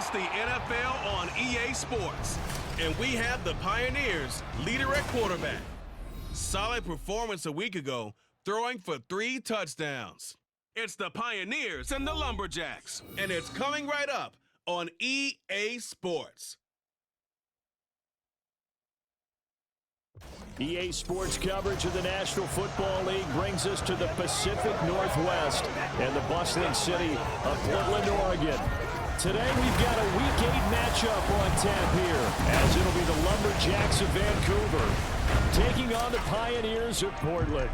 It's the NFL on EA Sports, and we have the Pioneers leader at quarterback. Solid performance a week ago, throwing for 3 touchdowns. It's the Pioneers and the Lumberjacks, and it's coming right up on EA Sports. EA Sports coverage of the National Football League brings us to the Pacific Northwest and the bustling city of Portland, Oregon. Today we've got a Week 8 matchup on tap here, as it'll be the Lumberjacks of Vancouver taking on the Pioneers of Portland.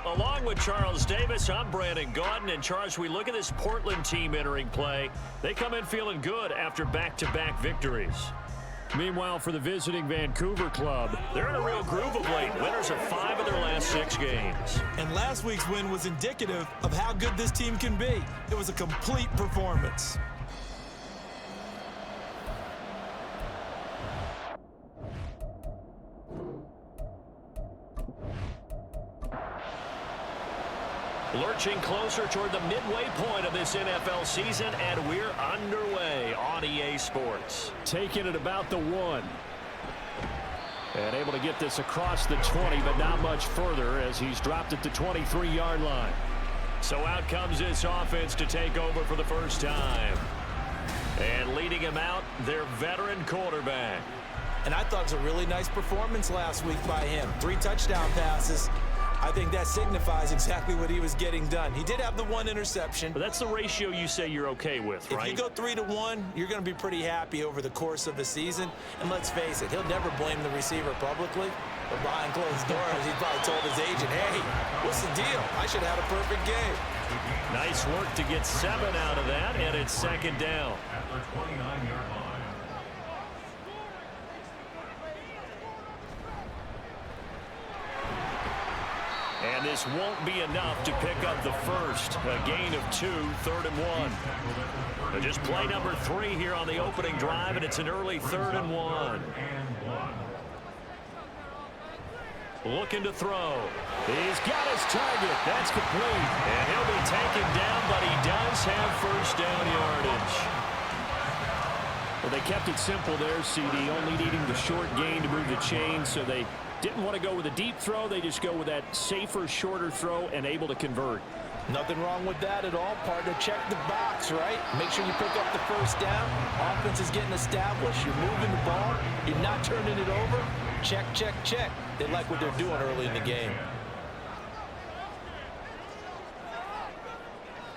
Along with Charles Davis, I'm Brandon Gaudin. And Charles, we look at this Portland team entering play. They come in feeling good after back-to-back victories. Meanwhile, for the visiting Vancouver club, they're in a real groove of late. Winners of 5 of their last 6 games. And last week's win was indicative of how good this team can be. It was a complete performance. Lurching closer toward the midway point of this NFL season, and we're underway on EA Sports. Taking it about the 1. And able to get this across the 20, but not much further as he's dropped it to 23-yard line. So out comes this offense to take over for the first time. And leading him out, their veteran quarterback. And I thought it was a really nice performance last week by him. 3 touchdown passes. I think that signifies exactly what he was getting done. He did have the 1 interception. But that's the ratio you say you're okay with, right? If you go 3-1, you're going to be pretty happy over the course of the season. And let's face it, he'll never blame the receiver publicly. But behind closed doors, he probably told his agent, hey, what's the deal? I should have had a perfect game. Nice work to get 7 out of that, and it's second down. And this won't be enough to pick up the first. A gain of 2, 3rd and 1. Just play number 3 here on the opening drive, and it's an early 3rd and 1. Looking to throw. He's got his target. That's complete. And he'll be taken down, but he does have first down yardage. Well, they kept it simple there, CD, only needing the short gain to move the chain, so they didn't want to go with a deep throw. They just go with that safer, shorter throw and able to convert. Nothing wrong with that at all, partner. Check the box, right? Make sure you pick up the first down. Offense is getting established. You're moving the ball. You're not turning it over. Check, check, check. They like what they're doing early in the game.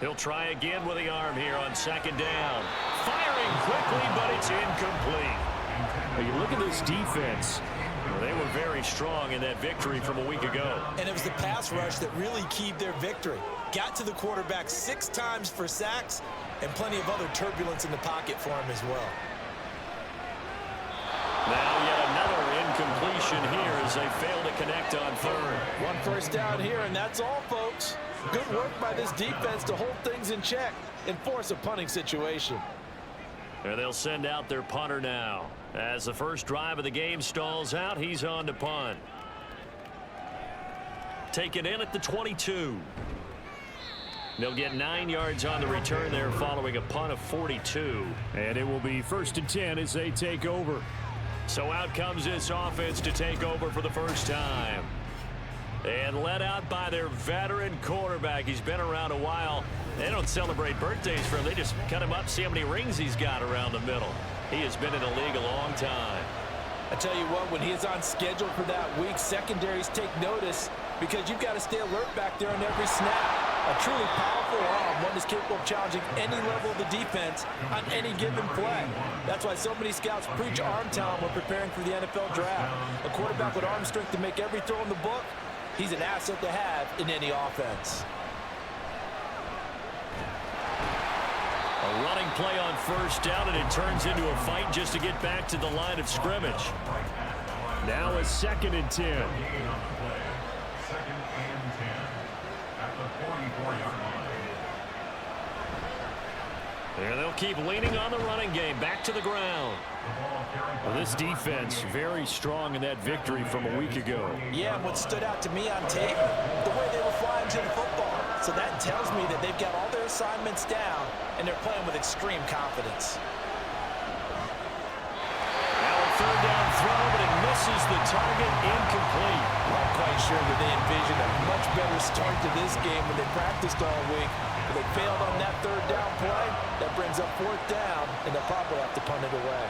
He'll try again with the arm here on second down. Firing quickly, but it's incomplete. Well, you look at this defense. Well, they were very strong in that victory from a week ago. And it was the pass rush that really keyed their victory. Got to the quarterback 6 times for sacks and plenty of other turbulence in the pocket for him as well. Now yet another incompletion here as they fail to connect on 3rd. 1 first down here, and that's all, folks. Good work by this defense to hold things in check and force a punting situation. And they'll send out their punter now. As the first drive of the game stalls out, he's on to punt. Taken in at the 22. They'll get 9 yards on the return there following a punt of 42. And it will be 1st and 10 as they take over. So out comes this offense to take over for the first time. And led out by their veteran quarterback. He's been around a while. They don't celebrate birthdays for him. They just cut him up, see how many rings he's got around the middle. He has been in the league a long time. I tell you what, when he is on schedule for that week, secondaries take notice because you've got to stay alert back there on every snap. A truly powerful arm, one that's capable of challenging any level of the defense on any given play. That's why so many scouts preach arm talent when preparing for the NFL draft. A quarterback with arm strength to make every throw in the book, he's an asset to have in any offense. A running play on first down, and it turns into a fight just to get back to the line of scrimmage. Now a 2nd and 10. There they'll keep leaning on the running game. Back to the ground. Well, this defense very strong in that victory from a week ago. Yeah, what stood out to me on tape, the way they were flying to the football. So that tells me that they've got all their assignments down, and they're playing with extreme confidence. Now a third down throw, but it misses the target, incomplete. I'm quite sure that they envisioned a much better start to this game when they practiced all week. But they failed on that third down play. That brings up fourth down, and they'll probably have to punt it away.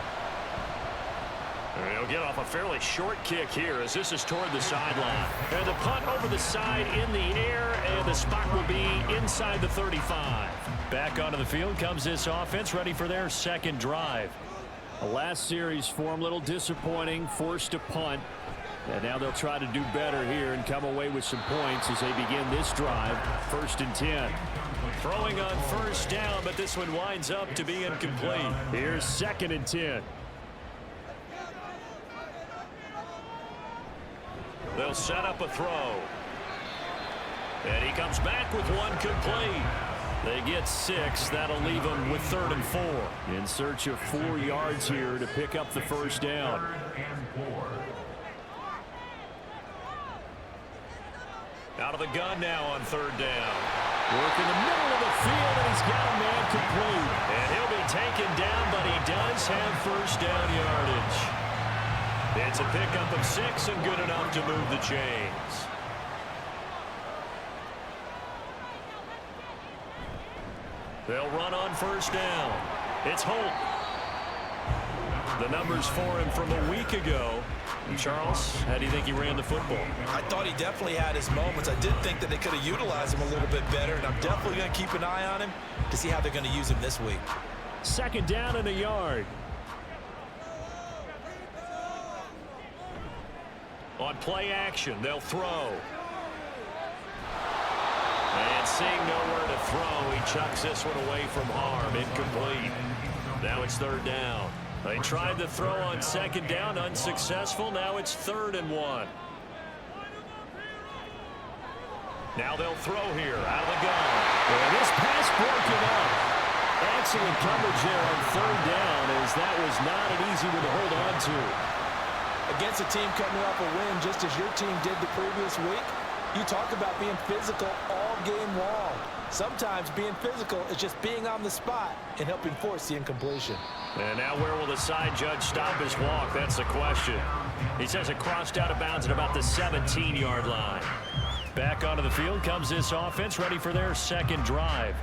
He'll get off a fairly short kick here as this is toward the sideline. And the punt over the side in the air, and the spot will be inside the 35. Back onto the field comes this offense, ready for their second drive. The last series for them, a little disappointing, forced to punt. And now they'll try to do better here and come away with some points as they begin this drive. 1st and 10. Throwing on first down, but this one winds up to be incomplete. Here's 2nd and 10. They'll set up a throw. And he comes back with one complete. They get 6. That'll leave them with 3rd and 4. In search of 4 yards here to pick up the first down. Out of the gun now on 3rd down. Work in the middle of the field, and he's got a man complete. And he'll be taken down, but he does have first down yardage. It's a pickup of 6 and good enough to move the chains. They'll run on first down. It's Holt. The numbers for him from a week ago. Charles, how do you think he ran the football? I thought he definitely had his moments. I did think that they could have utilized him a little bit better, and I'm definitely going to keep an eye on him to see how they're going to use him this week. 2nd down and a yard. On play action, they'll throw. And seeing nowhere to throw, he chucks this one away from harm. Incomplete. Now it's 3rd down. They tried to throw on 2nd down, unsuccessful. Now it's 3rd and 1. Now they'll throw here out of the gun. And this pass broken up. Excellent coverage there on 3rd down, as that was not an easy one to hold on to. Against a team coming off a win just as your team did the previous week, you talk about being physical all game long. Sometimes being physical is just being on the spot and helping force the incompletion. And now where will the side judge stop his walk? That's the question. He says it crossed out of bounds at about the 17-yard line. Back onto the field comes this offense, ready for their second drive.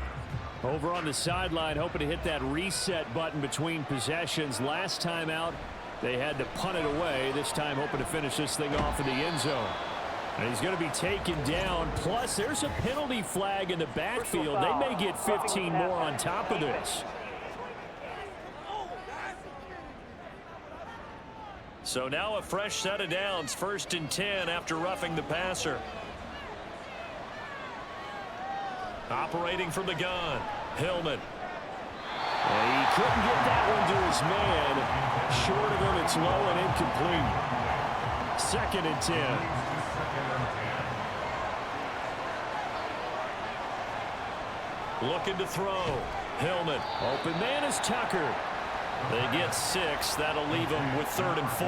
Over on the sideline, hoping to hit that reset button between possessions. Last time out, they had to punt it away. This time hoping to finish this thing off in the end zone. And he's going to be taken down. Plus, there's a penalty flag in the backfield. They may get 15 more on top of this. So now a fresh set of downs. 1st and 10 after roughing the passer. Operating from the gun. Hillman. And he couldn't get that one to his man. Short of him, it's low and incomplete. 2nd and 10. Looking to throw. Hillman. Open man is Tucker. They get 6. That'll leave them with 3rd and 4.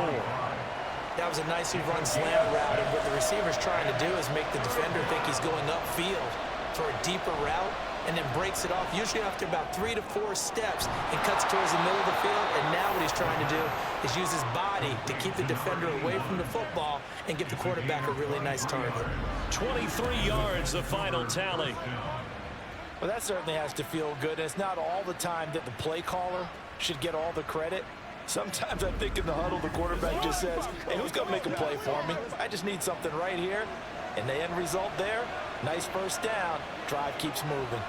That was a nicely run slant route, and what the receiver's trying to do is make the defender think he's going upfield for a deeper route, and then breaks it off, usually after about 3 to 4 steps, and cuts towards the middle of the field. And now what he's trying to do is use his body to keep the defender away from the football and give the quarterback a really nice target. 23 yards, the final tally. Well, that certainly has to feel good. And it's not all the time that the play caller should get all the credit. Sometimes I think in the huddle, the quarterback just says, hey, who's going to make a play for me? I just need something right here. And the end result there, nice first down. Drive keeps moving.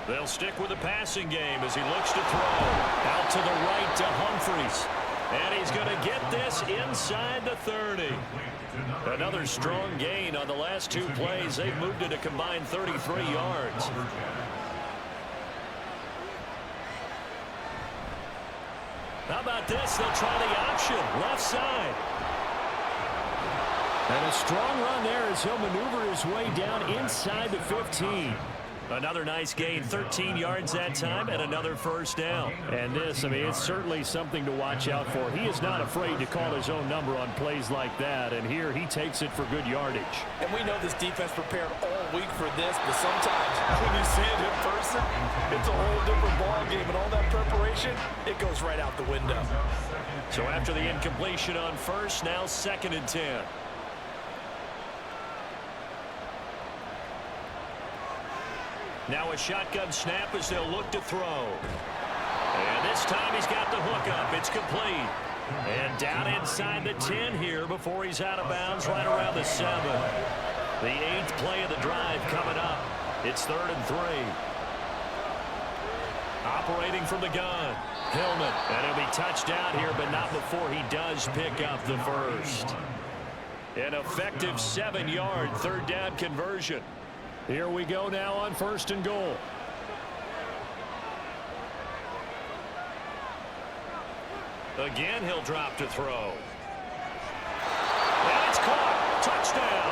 They'll stick with the passing game as he looks to throw. Out to the right to Humphreys. And he's going to get this inside the 30. Another strong gain on the last 2 plays. They've moved it a combined 33 yards. How about this? They'll try the option. Left side. And a strong run there as he'll maneuver his way down inside the 15. Another nice gain, 13 yards that time, and another first down. And this, I mean, it's certainly something to watch out for. He is not afraid to call his own number on plays like that, and here he takes it for good yardage. And we know this defense prepared all week for this, but sometimes when you see it in person, it's a whole different ball game, and all that preparation, it goes right out the window. So after the incompletion on first, now 2nd and 10. Now a shotgun snap as they'll look to throw. And this time he's got the hook up. It's complete. And down inside the 10 here before he's out of bounds right around the 7. The 8th play of the drive coming up. It's 3rd and 3. Operating from the gun. Hillman. And he'll be touched down here, but not before he does pick up the first. An effective 7-yard 3rd down conversion. Here we go now on 1st and goal. Again, he'll drop to throw. And it's caught. Touchdown.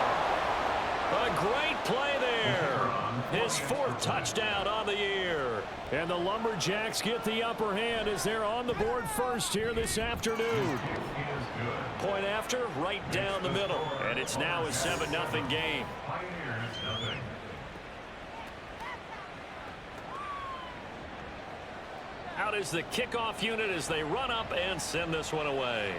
A great play there. His 4th touchdown on the year. And the Lumberjacks get the upper hand as they're on the board first here this afternoon. Point after, right down the middle. And it's now a 7-0 game. Out is the kickoff unit as they run up and send this one away.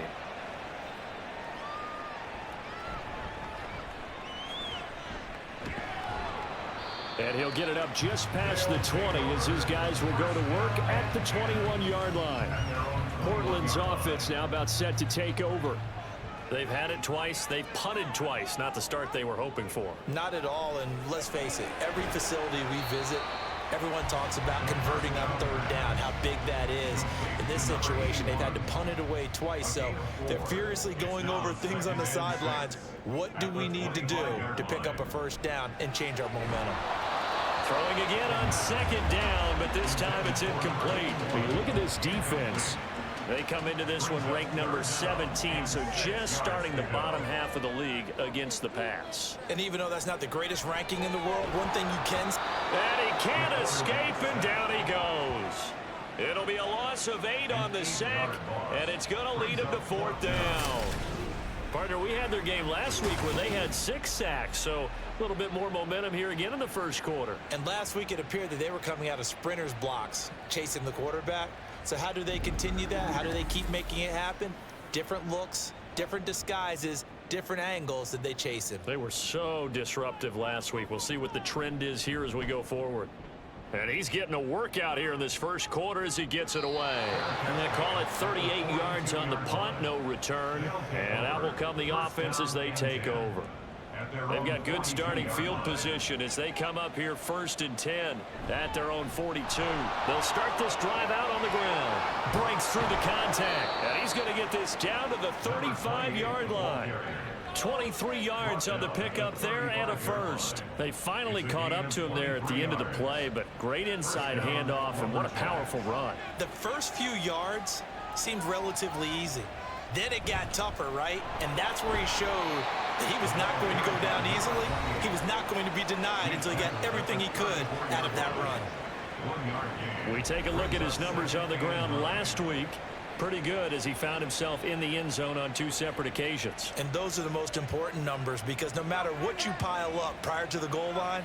And he'll get it up just past the 20 as his guys will go to work at the 21-yard line. Portland's offense now about set to take over. They've had it twice. They've punted twice. Not the start they were hoping for. Not at all, and let's face it, every facility we visit, everyone talks about converting on 3rd down, how big that is. In this situation, they've had to punt it away twice, so they're furiously going over things on the sidelines. What do we need to do to pick up a 1st down and change our momentum? Throwing again on 2nd down, but this time it's incomplete. When you look at this defense, they come into this one ranked number 17, so just starting the bottom half of the league against the pass. And even though that's not the greatest ranking in the world, one thing you can... And he can't escape, and down he goes. It'll be a loss of 8 on the sack, and it's going to lead him to 4th down. Partner, we had their game last week where they had 6 sacks, so a little bit more momentum here again in the first quarter. And last week it appeared that they were coming out of sprinters blocks, chasing the quarterback. So how do they continue that? How do they keep making it happen? Different looks, different disguises, different angles that they chase him. They were so disruptive last week. We'll see what the trend is here as we go forward. And he's getting a workout here in this first quarter as he gets it away. And they call it 38 yards on the punt, no return. And out will come the offense as they take over. They've got good starting field position as they come up here 1st and 10 at their own 42. They'll start this drive out on the ground. Breaks through the contact. And he's going to get this down to the 35-yard line. 23 yards on the pickup there and a first. They finally caught up to him there at the end of the play, but great inside handoff, and what a powerful run. The first few yards seemed relatively easy. Then it got tougher, right? And that's where he showed that he was not going to go down easily. He was not going to be denied until he got everything he could out of that run. We take a look at his numbers on the ground last week. Pretty good as he found himself in the end zone on 2 separate occasions. And those are the most important numbers because no matter what you pile up prior to the goal line,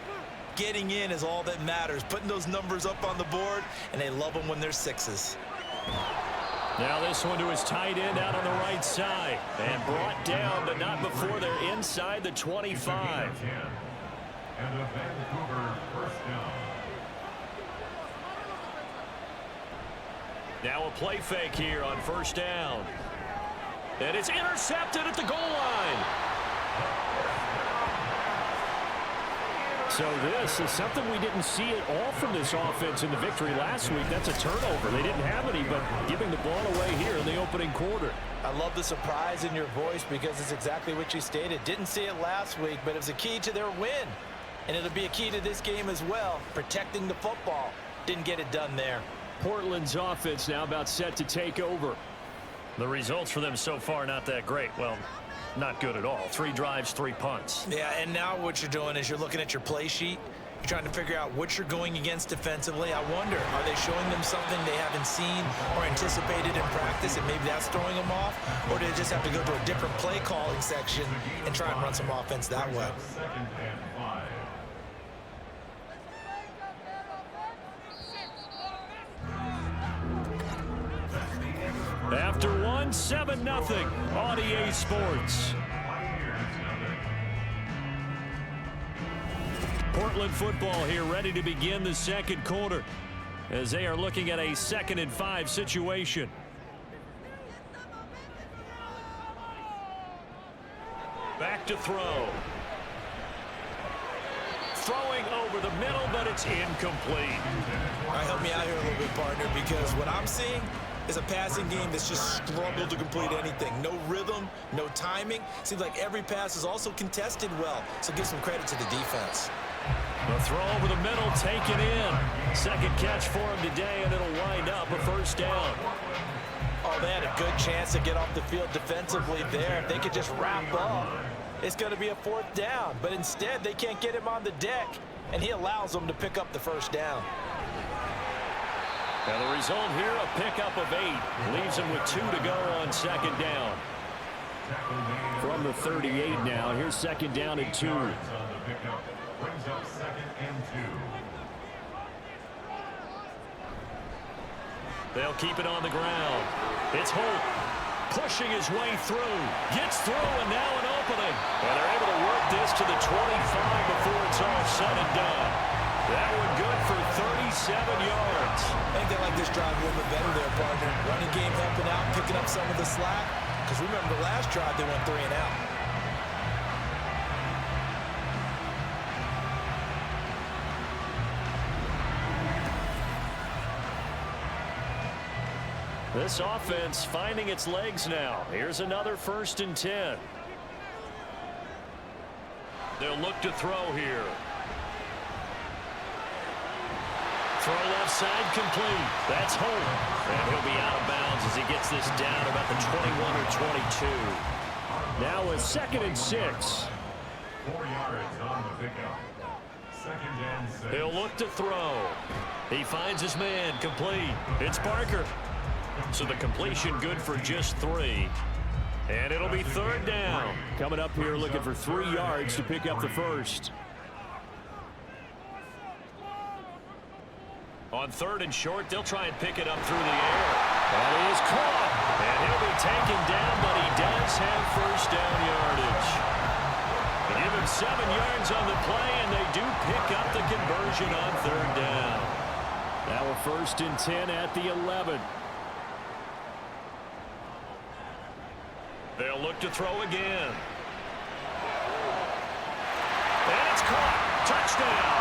getting in is all that matters. Putting those numbers up on the board, and they love them when they're 6s. Now this one to his tight end out on the right side. And brought down, but not before they're inside the 25. And a Vancouver 1st down. Now a play fake here on 1st down. And it's intercepted at the goal line. So this is something we didn't see at all from this offense in the victory last week. That's a turnover. They didn't have any, but giving the ball away here in the opening quarter. I love the surprise in your voice because it's exactly what you stated. Didn't see it last week, but it was a key to their win. And it'll be a key to this game as well, protecting the football. Didn't get it done there. Portland's offense now about set to take over. The results for them so far not that great. Well, not good at all. 3 drives, 3 punts. Yeah, and now what you're doing is you're looking at your play sheet. You're trying to figure out what you're going against defensively. I wonder, are they showing them something they haven't seen or anticipated in practice, and maybe that's throwing them off? Or do they just have to go to a different play calling section and try and run some offense that way? Second and 5. After one, 7-0 on EA Sports. Portland football here, ready to begin the second quarter as they are looking at a 2nd and 5 situation. Back to throw. Throwing over the middle, but it's incomplete. All right, help me out here a little bit, partner, because what I'm seeing is a passing game that's just struggled to complete anything. No rhythm, no timing. Seems like every pass is also contested well, so give some credit to the defense. The throw over the middle, taken in. Second catch for him today, and it'll wind up a first down. Oh, they had a good chance to get off the field defensively there. If they could just wrap up, it's going to be a 4th down. But instead, they can't get him on the deck, and he allows them to pick up the first down. And the result here, a pickup of 8. Leaves him with 2 to go on 2nd down. From the 38 now, here's 2nd down and 2. Brings up 2nd and 2. They'll keep it on the ground. It's Holt pushing his way through. Gets through, and now an opening. And they're able to work this to the 25 before it's all said and done. That one good for 37 yards. I think they like this drive a little bit better there, partner. Running game helping out, picking up some of the slack. Because remember the last drive, they went 3 and out. This offense finding its legs now. Here's another 1st and 10. They'll look to throw here. Throw left side complete. That's Holt. And he'll be out of bounds as he gets this down about the 21 or 22. Now a 2nd and 6. 4 yards on the pickup. 2nd and 6. He'll look to throw. He finds his man complete. It's Parker. So the completion good for just 3. And it'll be 3rd down. Coming up here looking for 3 yards to pick up the first. On 3rd and short, they'll try and pick it up through the air. That is caught. And he'll be taken down, but he does have first down yardage. They give him 7 yards on the play, and they do pick up the conversion on 3rd down. Now a 1st and 10 at the 11. They'll look to throw again. And it's caught. Touchdown.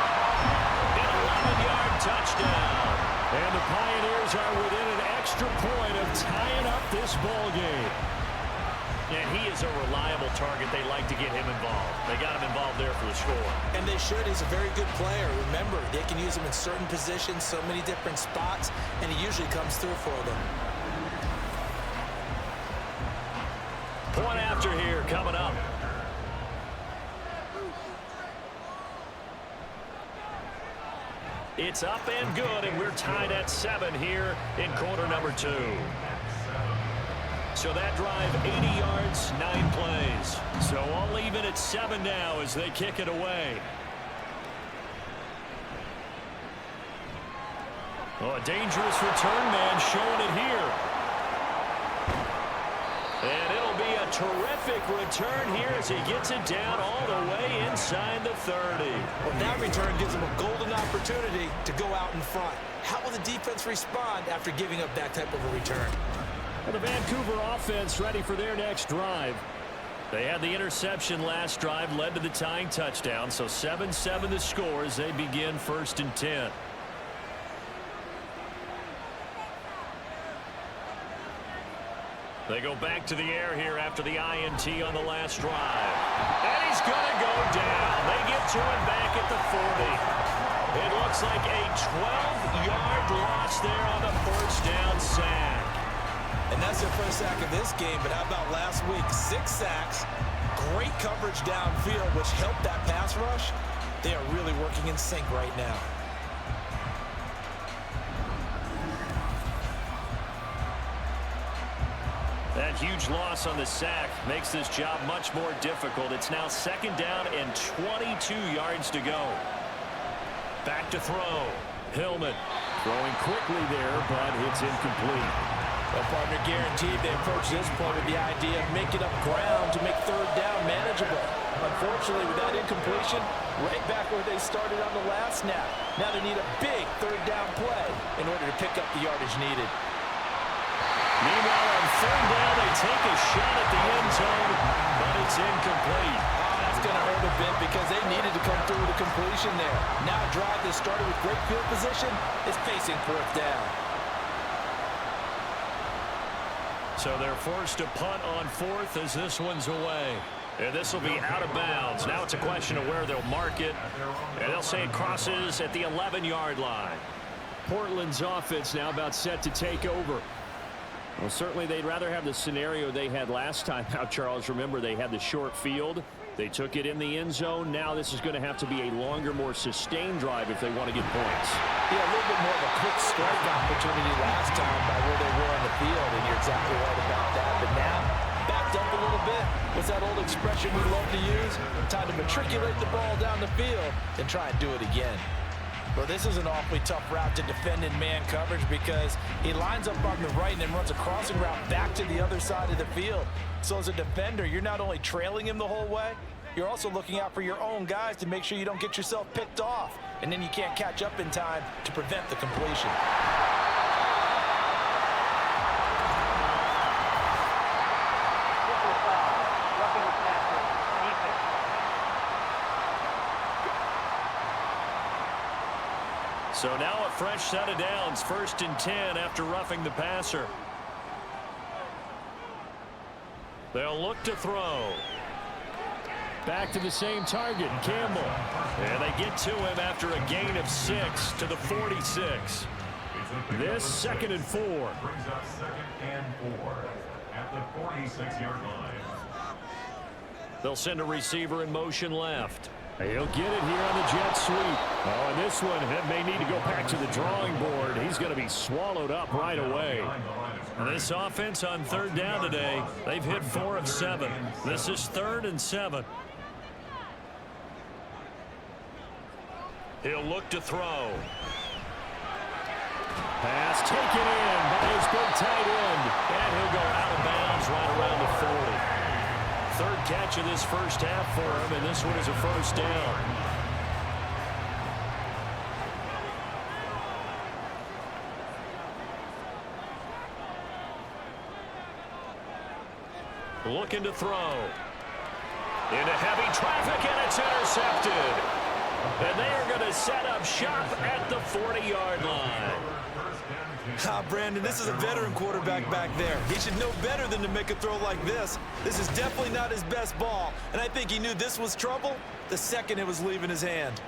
An 11-yard touchdown. And the Pioneers are within an extra point of tying up this ball game. And he is a reliable target. They like to get him involved. They got him involved there for the score. And they should. He's a very good player. Remember, they can use him in certain positions, so many different spots, and he usually comes through for them. Point after here coming up. It's up and good, and we're tied at 7 here in quarter number 2. So that drive, 80 yards, 9 plays. So all even at 7 now as they kick it away. Oh, a dangerous return man showing it here. And it'll be a terrific return here as he gets it down all the way inside the 30. Well, that return gives him a golden opportunity to go out in front. How will the defense respond after giving up that type of a return? Well, the Vancouver offense ready for their next drive. They had the interception last drive, led to the tying touchdown, so 7-7 the score as they begin 1st and 10. They go back to the air here after the INT on the last drive. And he's going to go down. They get to him back at the 40. It looks like a 12-yard loss there on the first down sack. And that's their first sack of this game, but how about last week? 6 sacks, great coverage downfield, which helped that pass rush. They are really working in sync right now. That huge loss on the sack makes this job much more difficult. It's now 2nd down and 22 yards to go. Back to throw. Hillman throwing quickly there, but it's incomplete. Well, partner, guaranteed they approach this point with the idea of making up ground to make 3rd down manageable. Unfortunately, with that incompletion, right back where they started on the last snap. Now they need a big 3rd down play in order to pick up the yardage needed. Meanwhile, on 3rd down, they take a shot at the end zone, but it's incomplete. That's going to hurt a bit because they needed to come through with a completion there. Now a drive that started with great field position is facing 4th down. So they're forced to punt on 4th as this one's away. And this will be out of bounds. Now it's a question of where they'll mark it. And they'll say it crosses at the 11-yard line. Portland's offense now about set to take over. Well, certainly they'd rather have the scenario they had last time out, Charles. Remember, they had the short field. They took it in the end zone. Now this is going to have to be a longer, more sustained drive if they want to get points. Yeah, a little bit more of a quick strike opportunity last time by where they were on the field, and you're exactly right about that. But now, backed up a little bit. What's that old expression we love to use? Time to matriculate the ball down the field and try and do it again. Well, this is an awfully tough route to defend in man coverage because he lines up on the right and then runs a crossing route back to the other side of the field. So as a defender, you're not only trailing him the whole way, you're also looking out for your own guys to make sure you don't get yourself picked off. And then you can't catch up in time to prevent the completion. So now a fresh set of downs, 1st and 10 after roughing the passer. They'll look to throw. Back to the same target, Campbell. And they get to him after a gain of 6 to the 46. This 2nd and 4. Brings up 2nd and 4 at the 46-yard line. They'll send a receiver in motion left. He'll get it here on the jet sweep. Oh, and this one may need to go back to the drawing board. He's going to be swallowed up right away. This offense on 3rd down today, they've hit 4 of 7. This is 3rd and 7. He'll look to throw. Pass taken in by his big tight end. And he'll go out of bounds right around the 40. 3rd catch of this first half for him, and this one is a 1st down. Looking to throw. Into heavy traffic, and it's intercepted. And they are going to set up shop at the 40-yard line. Brandon, this is a veteran quarterback back there. He should know better than to make a throw like this. This is definitely not his best ball, and I think he knew this was trouble the second it was leaving his hand.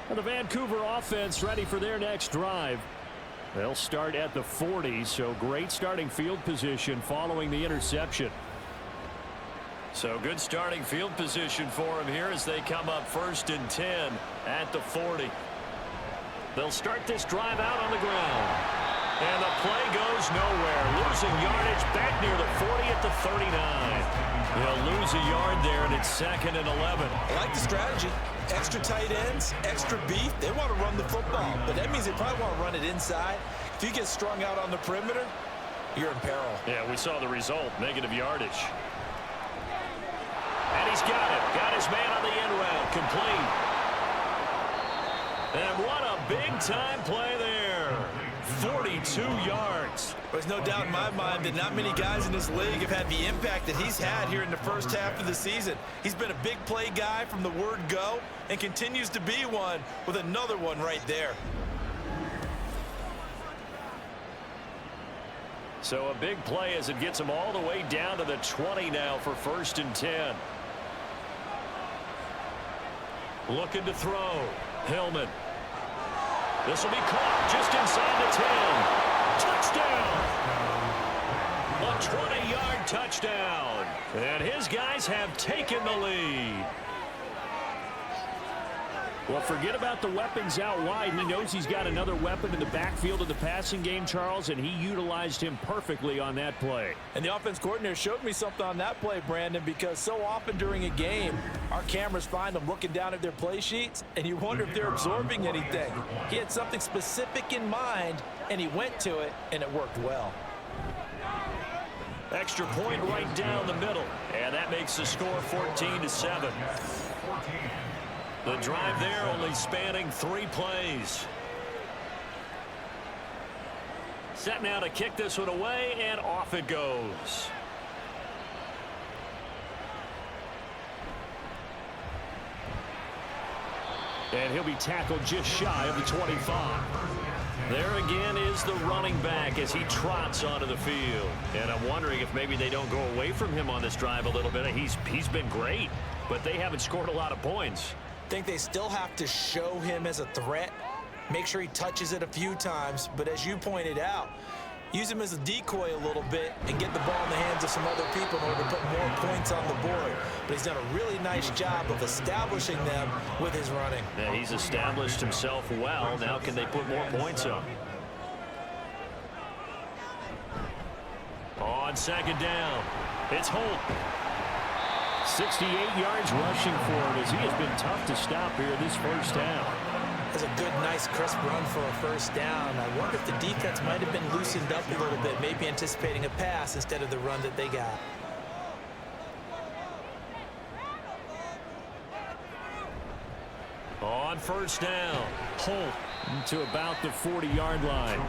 Well, the Vancouver offense ready for their next drive. They'll start at the 40, so great starting field position following the interception. So good starting field position for him here as they come up 1st and 10 at the 40. They'll start this drive out on the ground. And the play goes nowhere. Losing yardage back near the 40 at the 39. He'll lose a yard there, and it's 2nd and 11. I like the strategy. Extra tight ends, extra beef. They want to run the football, but that means they probably want to run it inside. If you get strung out on the perimeter, you're in peril. Yeah, we saw the result, negative yardage. And he's got it. Got his man on the end route, complete. And what a big-time play there. 42 yards. There's no doubt in my mind that not many guys in this league have had the impact that he's had here in the first half of the season. He's been a big play guy from the word go and continues to be one with another one right there. So a big play as it gets him all the way down to the 20 now for 1st and 10. Looking to throw. Hillman. This will be caught just inside the 10. Touchdown! A 20-yard touchdown. And his guys have taken the lead. Well, forget about the weapons out wide. He knows he's got another weapon in the backfield of the passing game, Charles, and he utilized him perfectly on that play. And the offense coordinator showed me something on that play, Brandon, because so often during a game, our cameras find them looking down at their play sheets, and you wonder if they're absorbing anything. He had something specific in mind, and he went to it, and it worked well. Extra point right down the middle, and that makes the score 14-7. The drive there only spanning 3 plays. Set now to kick this one away, and off it goes. And he'll be tackled just shy of the 25. There again is the running back as he trots onto the field. And I'm wondering if maybe they don't go away from him on this drive a little bit. He's been great, but they haven't scored a lot of points. I think they still have to show him as a threat, make sure he touches it a few times, but as you pointed out, use him as a decoy a little bit and get the ball in the hands of some other people in order to put more points on the board. But he's done a really nice job of establishing them with his running. Yeah, he's established himself well. Now can they put more points up? On second down, it's Holt. 68 yards rushing for him as he has been tough to stop here this first down. That's a good, nice, crisp run for a first down. I wonder if the defense might have been loosened up a little bit, maybe anticipating a pass instead of the run that they got. On first down, Holt to about the 40-yard line.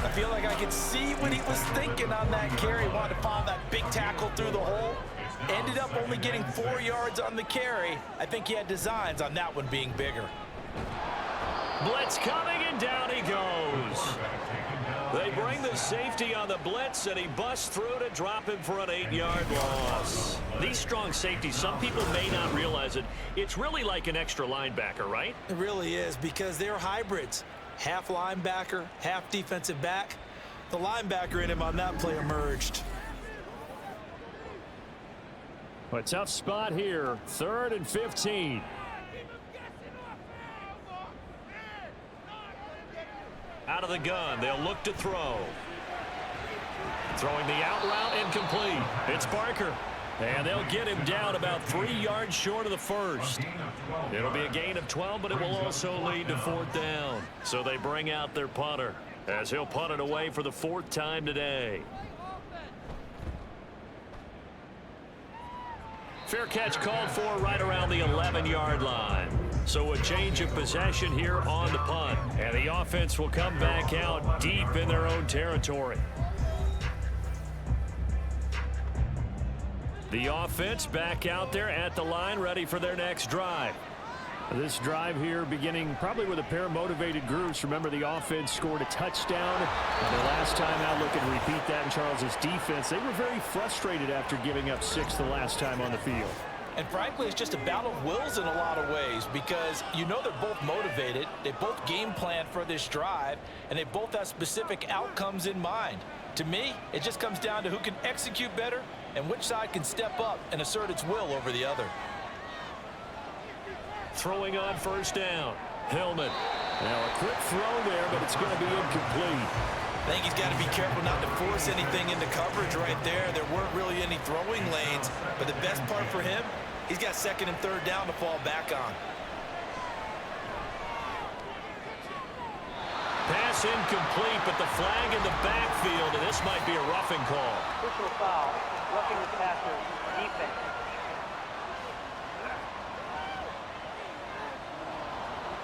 I feel like I could see what he was thinking on that carry. Wanted to follow that big tackle through the hole. Ended up only getting 4 yards on the carry. I think he had designs on that one being bigger. Blitz coming, and down he goes. They bring the safety on the blitz, and he busts through to drop him for an 8-yard loss. These strong safeties, some people may not realize it. It's really like an extra linebacker, right? It really is, because they're hybrids. Half linebacker, half defensive back. The linebacker in him on that play emerged. A tough spot here. 3rd and 15. Out of the gun, they'll look to throw. Throwing the out route, incomplete. It's Barker. And they'll get him down about 3 yards short of the first. It'll be a gain of 12, but it will also lead to 4th down. So they bring out their punter as he'll punt it away for the 4th time today. Fair catch called for right around the 11-yard line. So a change of possession here on the punt. And the offense will come back out deep in their own territory. The offense back out there at the line, ready for their next drive. This drive here beginning probably with a pair of motivated groups. Remember, the offense scored a touchdown. And their last time out, looking to repeat that in Charles's defense. They were very frustrated after giving up 6 the last time on the field. And frankly, it's just a battle of wills in a lot of ways, because you know they're both motivated. They both game plan for this drive, and they both have specific outcomes in mind. To me, it just comes down to who can execute better and which side can step up and assert its will over the other. Throwing on first down, Hillman. Now a quick throw there, but it's going to be incomplete. I think he's got to be careful not to force anything into coverage right there. There weren't really any throwing lanes, but the best part for him, he's got 2nd and 3rd down to fall back on. Pass incomplete, but the flag in the backfield, and this might be a roughing call. Personal foul, roughing the passer, defense.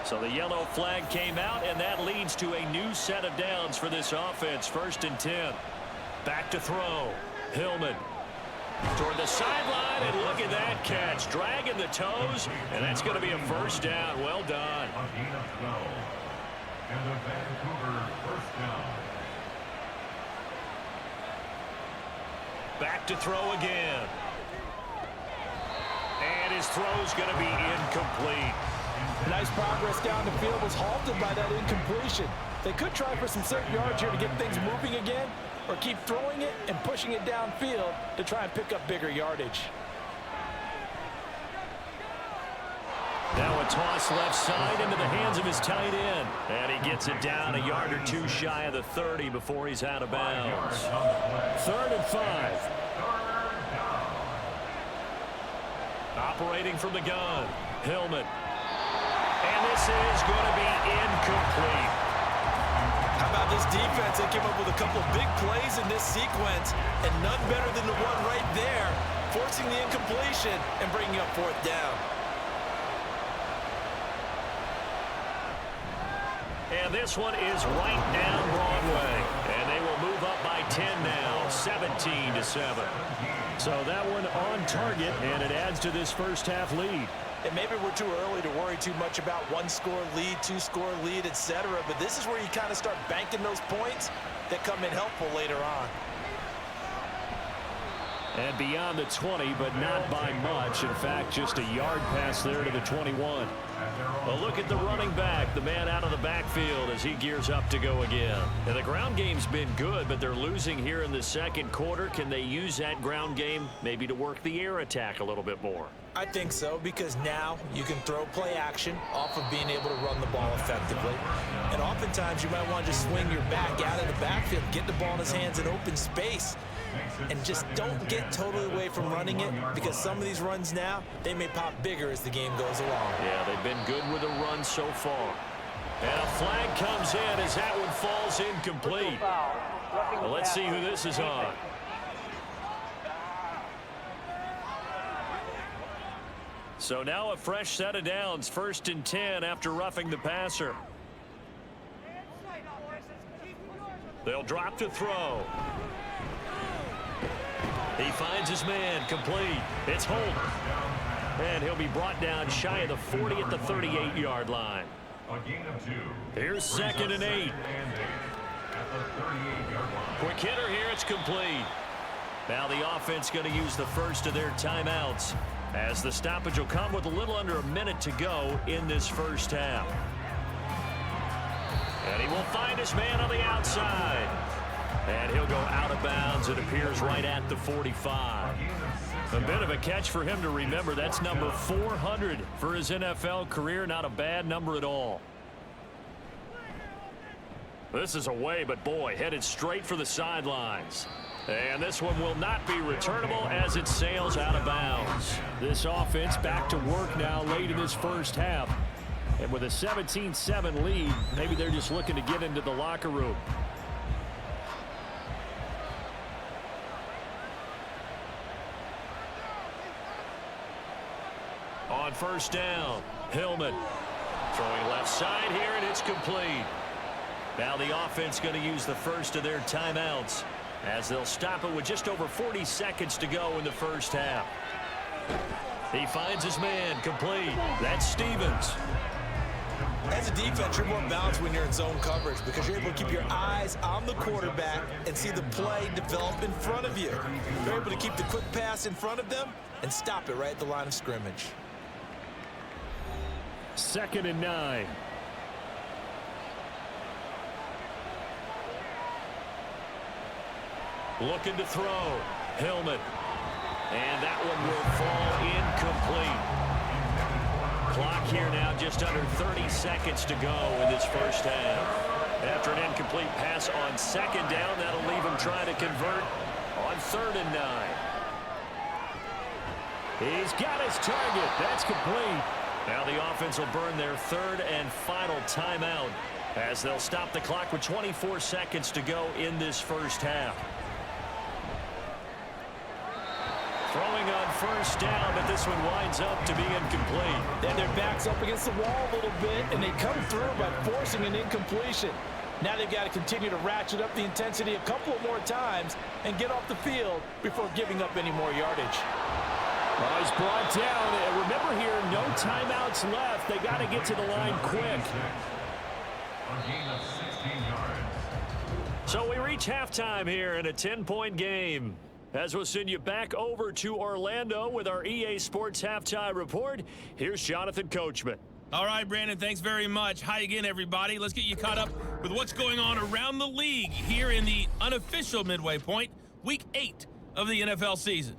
So the yellow flag came out, and that leads to a new set of downs for this offense. 1st and 10. Back to throw. Hillman toward the sideline, and look at that catch. Dragging the toes, and that's going to be a 1st down. Well done. And the Vancouver 1st down. Back to throw again. And his throw's going to be incomplete. Nice progress down the field was halted by that incompletion. They could try for some certain yards here to get things moving again, or keep throwing it and pushing it downfield to try and pick up bigger yardage. Now a toss left side into the hands of his tight end. And he gets it down a yard or two shy of the 30 before he's out of bounds. 3rd and 5. Operating from the gun, Hillman. And this is going to be incomplete. How about this defense? They came up with a couple big plays in this sequence, and none better than the one right there, forcing the incompletion and bringing up 4th down. And this one is right down Broadway. And they will move up by 10 now, 17-7. So that one on target, and it adds to this first half lead. And maybe we're too early to worry too much about 1-score lead, 2-score lead, etc. But this is where you kind of start banking those points that come in helpful later on. And beyond the 20, but not by much. In fact, just a yard pass there to the 21. A look at the running back, the man out of the backfield as he gears up to go again. And the ground game's been good, but they're losing here in the second quarter. Can they use that ground game maybe to work the air attack a little bit more? I think so, because now you can throw play action off of being able to run the ball effectively. And oftentimes you might want to just swing your back out of the backfield, get the ball in his hands in open space, and just don't get totally away from running it, because some of these runs now, they may pop bigger as the game goes along. Yeah, they've been good with the run so far. And a flag comes in as that one falls incomplete. Well, let's see who this is on. So now a fresh set of downs, 1st and 10 after roughing the passer. They'll drop to throw. He finds his man, complete. It's Holt. And he'll be brought down shy of the 40 at the 38-yard line. Here's 2nd and 8. Quick hitter here, it's complete. Now the offense going to use the first of their timeouts, as the stoppage will come with a little under a minute to go in this first half. And he will find his man on the outside. And he'll go out of bounds, it appears, right at the 45. A bit of a catch for him to remember. That's number 400 for his NFL career. Not a bad number at all. This is away, but boy, headed straight for the sidelines. And this one will not be returnable as it sails out of bounds. This offense back to work now late in this first half. And with a 17-7 lead, maybe they're just looking to get into the locker room. On 1st down, Hillman throwing left side here, and it's complete. Now the offense going to use the first of their timeouts, as they'll stop it with just over 40 seconds to go in the first half. He finds his man, complete. That's Stevens. As a defense, you're more balanced when you're in zone coverage, because you're able to keep your eyes on the quarterback and see the play develop in front of you. You're able to keep the quick pass in front of them and stop it right at the line of scrimmage. 2nd and 9. Looking to throw. Hillman. And that one will fall incomplete. Clock here now just under 30 seconds to go in this first half. After an incomplete pass on 2nd down, that'll leave him trying to convert on 3rd and 9. He's got his target. That's complete. Now the offense will burn their 3rd and final timeout, as they'll stop the clock with 24 seconds to go in this first half. Throwing on 1st down, but this one winds up to be incomplete. And their back's up against the wall a little bit, and they come through by forcing an incompletion. Now they've got to continue to ratchet up the intensity a couple of more times and get off the field before giving up any more yardage. Well, he's brought down. And remember here, no timeouts left. They got to get to the line quick. So we reach halftime here in a 10-point game. As we'll send you back over to Orlando with our EA Sports Halftime Report, here's Jonathan Coachman. All right, Brandon, thanks very much. Hi again, everybody. Let's get you caught up with what's going on around the league here in the unofficial midway point, Week 8 of the NFL season.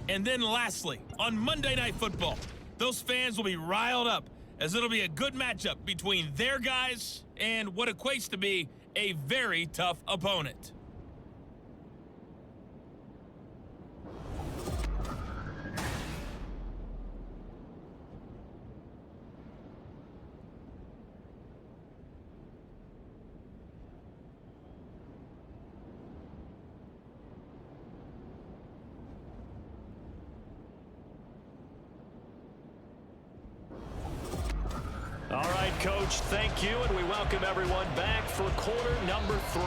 And then lastly, on Monday Night Football, those fans will be riled up as it'll be a good matchup between their guys and what equates to be a very tough opponent. All right, Coach, thank you, and we welcome everyone back for quarter number 3.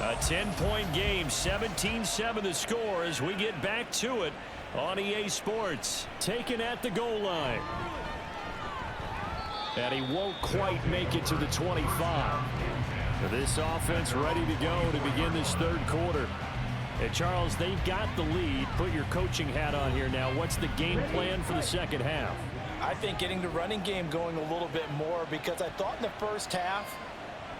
A 10-point game, 17-7 the score as we get back to it on EA Sports. Taken at the goal line. And he won't quite make it to the 25. This offense ready to go to begin this third quarter. And Charles, they've got the lead. Put your coaching hat on here now. What's the game plan for the second half? I think getting the running game going a little bit more, because I thought in the first half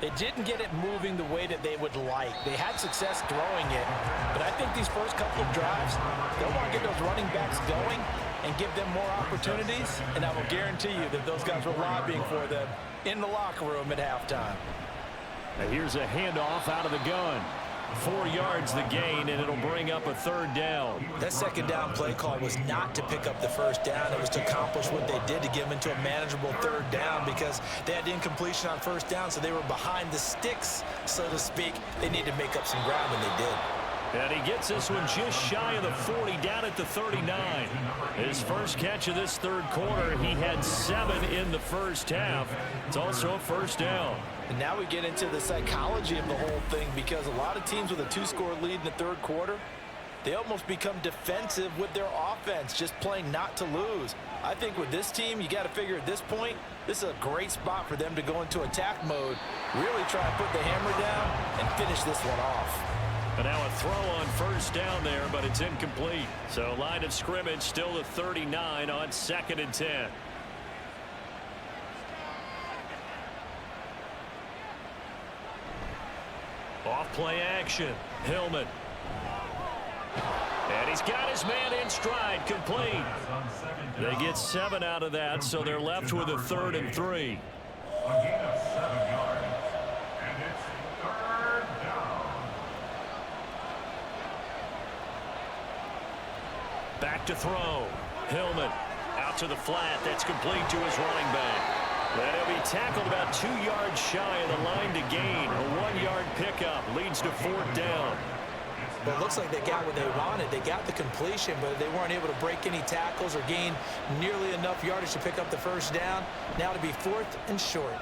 they didn't get it moving the way that they would like. They had success throwing it, but I think these first couple of drives, they'll want to get those running backs going and give them more opportunities, and I will guarantee you that those guys were lobbying for them in the locker room at halftime. Now here's a handoff out of the gun. 4 yards the gain, and it'll bring up a third down. That second down play call was not to pick up the first down. It was to accomplish what they did, to get them into a manageable third down, because they had incompletion on first down, so they were behind the sticks, so to speak. They needed to make up some ground, and they did. And he gets this one just shy of the 40, down at the 39. His first catch of this third quarter, he had 7 in the first half. It's also a first down. And now we get into the psychology of the whole thing, because a lot of teams with a 2-score lead in the third quarter, they almost become defensive with their offense, just playing not to lose. I think with this team, you got to figure at this point, this is a great spot for them to go into attack mode, really try to put the hammer down and finish this one off. And now a throw on first down there, but it's incomplete. So line of scrimmage still the 39 on 2nd and 10. Off play action. Hillman. And he's got his man in stride, complete. They get 7 out of that, so they're left with a 3rd and 3. A gain of 7 yards, and it's 3rd down. Back to throw. Hillman out to the flat. That's complete to his running back. And he'll be tackled about 2 yards shy of the line to gain. A 1-yard pickup leads to 4th down. Well, it looks like they got what they wanted. They got the completion, but they weren't able to break any tackles or gain nearly enough yardage to pick up the first down. Now to be 4th and short.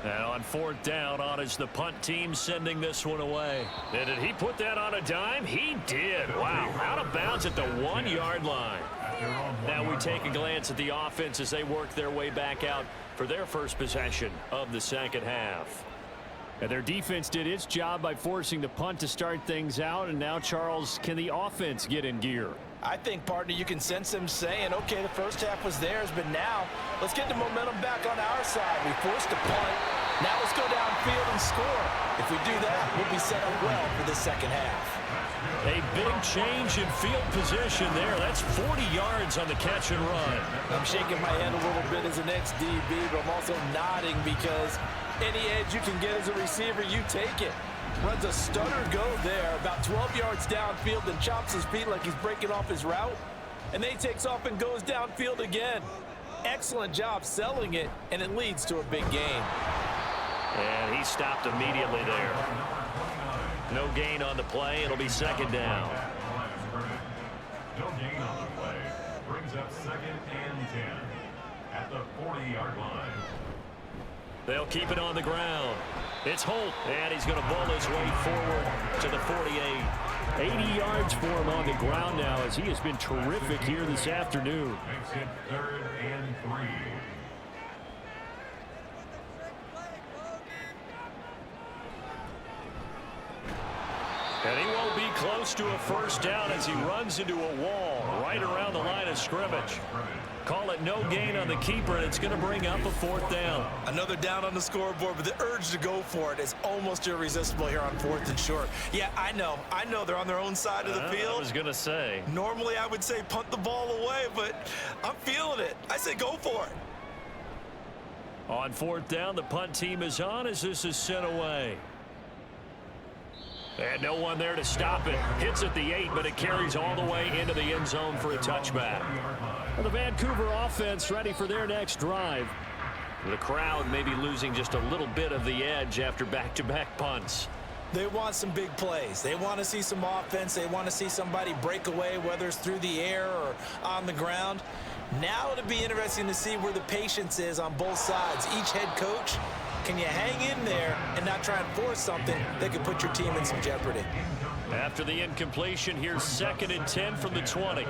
And on 4th down, on is the punt team sending this one away. And did he put that on a dime? He did. Wow, out of bounds at the 1-yard line. Now we take a glance at the offense as they work their way back out for their first possession of the second half. And their defense did its job by forcing the punt to start things out. And now, Charles, can the offense get in gear? I think, partner, you can sense them saying, okay, the first half was theirs, but now let's get the momentum back on our side. We forced a punt. Now let's go downfield and score. If we do that, we'll be set up well for the second half. A big change in field position there. That's 40 yards on the catch and run. I'm shaking my head a little bit as an ex-DB, but I'm also nodding because any edge you can get as a receiver, you take it. Runs a stutter go there, about 12 yards downfield, and chops his feet like he's breaking off his route. And then he takes off and goes downfield again. Excellent job selling it, and it leads to a big gain. And he stopped immediately there. No gain on the play. It'll be second down. No gain on the play. Brings up 2nd and 10 at the 40-yard line. They'll keep it on the ground. It's Holt, and he's going to bowl his way forward to the 48. 80 yards for him on the ground now as he has been terrific here this afternoon. Makes it 3rd and 3. And he won't be close to a first down as he runs into a wall right around the line of scrimmage. Call it no gain on the keeper, and it's going to bring up a 4th down. Another down on the scoreboard, but the urge to go for it is almost irresistible here on 4th and short. Yeah, I know they're on their own side of the field. I was going to say. Normally I would say punt the ball away, but I'm feeling it. I say go for it. On 4th down, the punt team is on as this is sent away. And no one there to stop it. Hits at the 8, but it carries all the way into the end zone for a touchback. And the Vancouver offense ready for their next drive. The crowd may be losing just a little bit of the edge after back-to-back punts. They want some big plays. They want to see some offense. They want to see somebody break away, whether it's through the air or on the ground. Now it'll be interesting to see where the patience is on both sides. Each head coach, can you hang in there and not try and force something that could put your team in some jeopardy? After the incompletion, here's 2nd and 10 from the 20.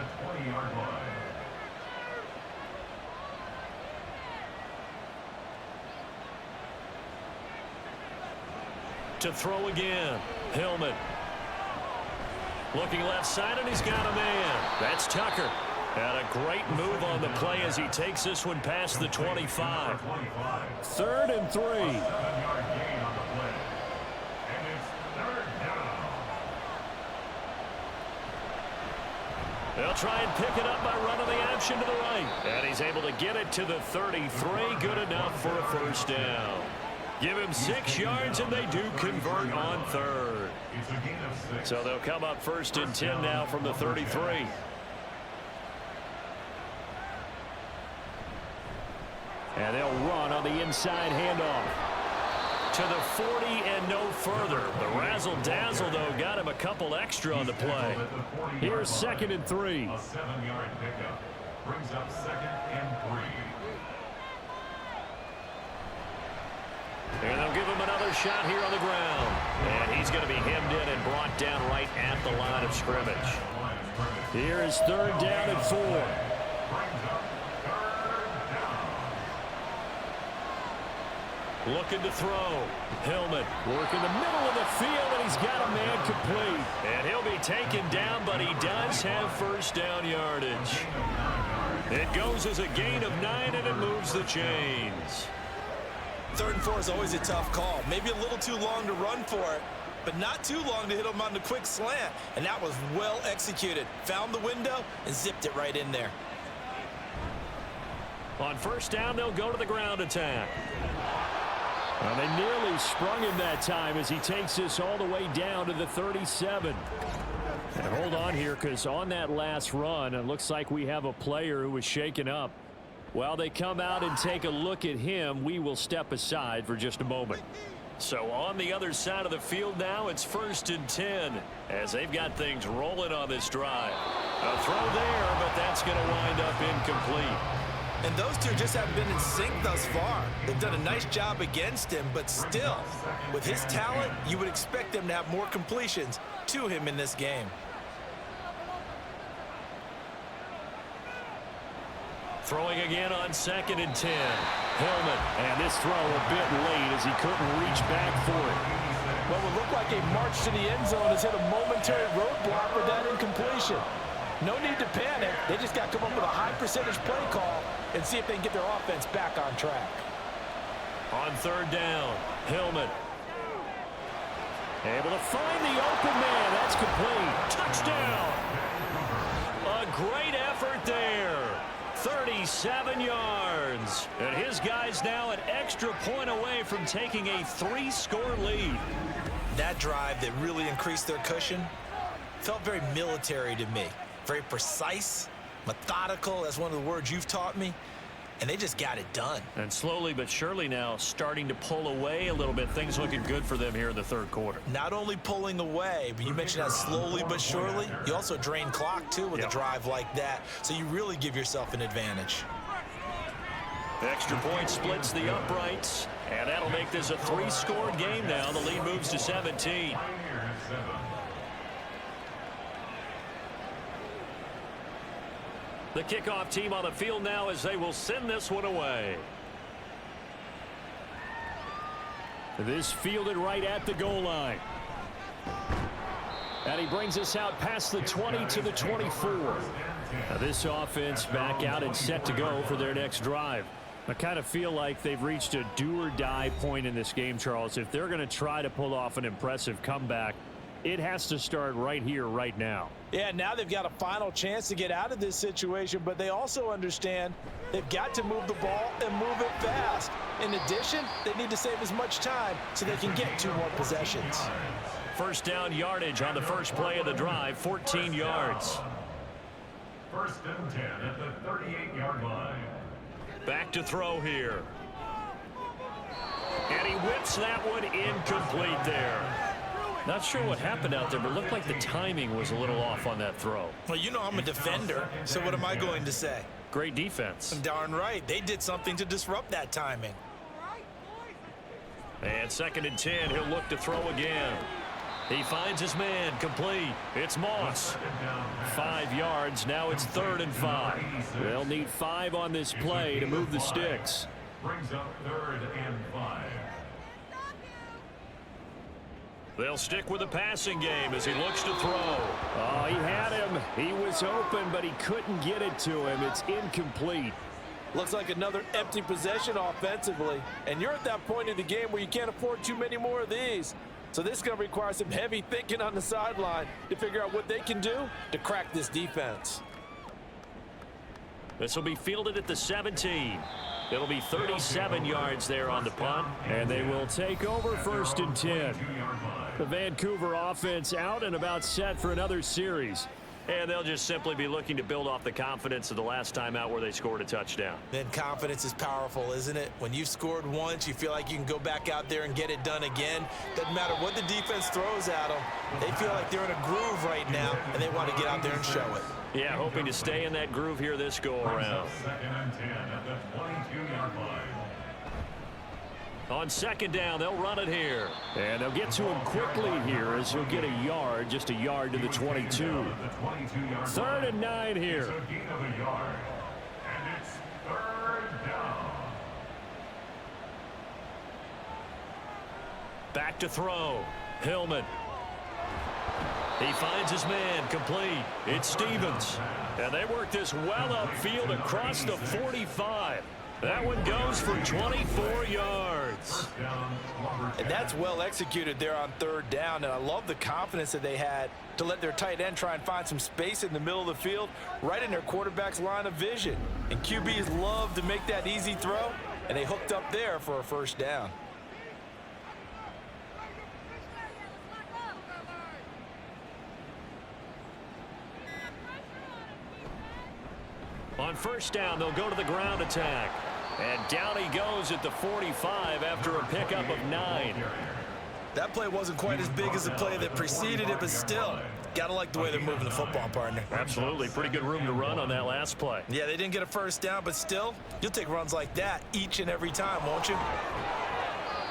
To throw again, Hillman. Looking left side, and he's got a man. That's Tucker. And a great move on the play as he takes this one past the 25. 3rd and 3. They'll try and pick it up by running the option to the right. And he's able to get it to the 33. Good enough for a first down. Give him 6 yards, and they do convert on 3rd. So they'll come up 1st and 10 now from the 33. And they'll run on the inside handoff. To the 40 and no further. The razzle-dazzle, though, got him a couple extra on the play. Here's 2nd and 3. A 7-yard pickup brings up 2nd and 3. And they'll give him another shot here on the ground. And he's going to be hemmed in and brought down right at the line of scrimmage. Here is 3rd down and 4. Looking to throw. Hillman. Work in the middle of the field, and he's got a man complete. And he'll be taken down, but he does have first down yardage. It goes as a gain of 9, and it moves the chains. 3rd and 4 is always a tough call. Maybe a little too long to run for it, but not too long to hit him on the quick slant. And that was well executed. Found the window and zipped it right in there. On 1st down, they'll go to the ground attack. Well, they nearly sprung him that time as he takes this all the way down to the 37. And hold on here, because on that last run, it looks like we have a player who was shaken up. While they come out and take a look at him, we will step aside for just a moment. So on the other side of the field now, it's 1st and 10 as they've got things rolling on this drive. A throw there, but that's going to wind up incomplete. And those two just haven't been in sync thus far. They've done a nice job against him, but still, with his talent, you would expect them to have more completions to him in this game. Throwing again on 2nd and 10. Hillman, and this throw a bit late as he couldn't reach back for it. What would look like a march to the end zone has hit a momentary roadblock with that incompletion. No need to panic. They just got to come up with a high percentage play call and see if they can get their offense back on track. On 3rd down, Hillman. Able to find the open man. That's complete. Touchdown. A great effort there. 37 yards. And his guys now an extra point away from taking a 3-score lead. That drive that really increased their cushion felt very military to me. Very precise, methodical, that's one of the words you've taught me, and they just got it done. And slowly but surely now starting to pull away a little bit. Things looking good for them here in the 3rd quarter. Not only pulling away, but you mentioned that slowly but surely. You also drain clock, too, with a drive like that, so you really give yourself an advantage. Extra point splits the uprights, and that'll make this a 3-score game now. The lead moves to 17. The kickoff team on the field now as they will send this one away. This fielded right at the goal line. And he brings us out past the 20 to the 24. Now this offense back out and set to go for their next drive. I kind of feel like they've reached a do-or-die point in this game, Charles. If they're going to try to pull off an impressive comeback, it has to start right here, right now. Yeah, now they've got a final chance to get out of this situation, but they also understand they've got to move the ball and move it fast. In addition, they need to save as much time so they can get 2 more possessions. First down yardage on the first play of the drive, 14 yards. First and 10 at the 38-yard line. Back to throw here. And he whips that one incomplete there. Not sure what happened out there, but it looked like the timing was a little off on that throw. Well, you know I'm a defender, so what am I going to say? Great defense. Darn right. They did something to disrupt that timing. And second and 10, he'll look to throw again. He finds his man, complete. It's Moss. 5 yards, now it's 3rd and 5. They'll need 5 on this play to move the sticks. Brings up 3rd and 5. They'll stick with the passing game as he looks to throw. Oh, he had him. He was open, but he couldn't get it to him. It's incomplete. Looks like another empty possession offensively. And you're at that point in the game where you can't afford too many more of these. So this is going to require some heavy thinking on the sideline to figure out what they can do to crack this defense. This will be fielded at the 17. It'll be 37 yards there on the punt. And they will take over 1st and 10. The Vancouver offense out and about set for another series. And they'll just simply be looking to build off the confidence of the last time out where they scored a touchdown. Then confidence is powerful, isn't it? When you've scored once, you feel like you can go back out there and get it done again. Doesn't matter what the defense throws at them. They feel like they're in a groove right now, and they want to get out there and show it. Yeah, hoping to stay in that groove here this go-around. 2nd and 10 at the 22-yard line. On second down, they'll run it here. And they'll get to him quickly here as he'll get a yard, just a yard to the 22. 3rd and 9 here. It's a gain of a yard, and it's 3rd down. Back to throw. Hillman. He finds his man, complete. It's Stevens. And they work this well upfield across the 45. That one goes for 24 yards. And that's well executed there on 3rd down. And I love the confidence that they had to let their tight end try and find some space in the middle of the field, right in their quarterback's line of vision. And QBs love to make that easy throw, and they hooked up there for a 1st down. On 1st down, they'll go to the ground attack. And down he goes at the 45 after a pickup of 9. That play wasn't quite as big as the play that preceded it, but still, gotta like the way they're moving the football, partner. Absolutely. Pretty good room to run on that last play. Yeah, they didn't get a 1st down, but still, you'll take runs like that each and every time, won't you?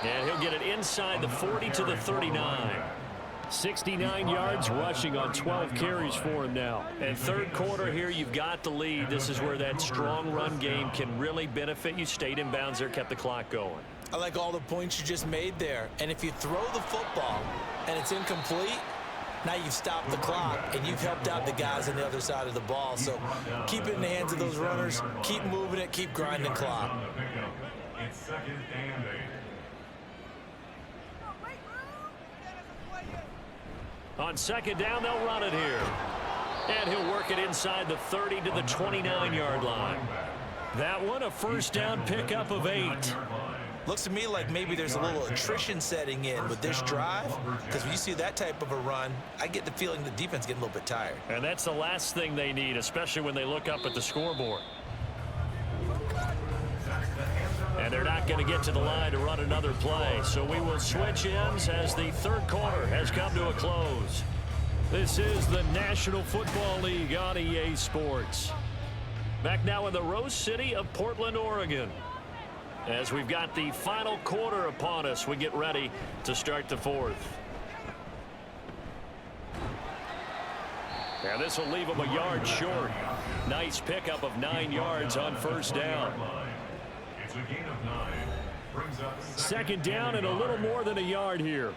And he'll get it inside the 40 to the 39. 69 yards rushing on 12 carries for him now. And 3rd quarter here, you've got the lead. This is where that strong run game can really benefit you. Stayed in bounds there, kept the clock going. I like all the points you just made there. And if you throw the football and it's incomplete, now you've stopped the clock and you've helped out the guys on the other side of the ball. So keep it in the hands of those runners. Keep moving it. Keep grinding clock. It's 2nd and 8. On second down, they'll run it here. And he'll work it inside the 30 to the 29-yard line. That one, a 1st down pickup of 8. Looks to me like maybe there's a little attrition setting in with this drive, because when you see that type of a run, I get the feeling the defense getting a little bit tired. And that's the last thing they need, especially when they look up at the scoreboard. And they're not going to get to the line to run another play. So we will switch ends as the 3rd quarter has come to a close. This is the National Football League on EA Sports. Back now in the Rose City of Portland, Oregon. As we've got the final quarter upon us, we get ready to start the 4th. And this will leave him a yard short. Nice pickup of 9 yards on first down. It's a gain of 9. Brings up Second down and a little more than a yard here.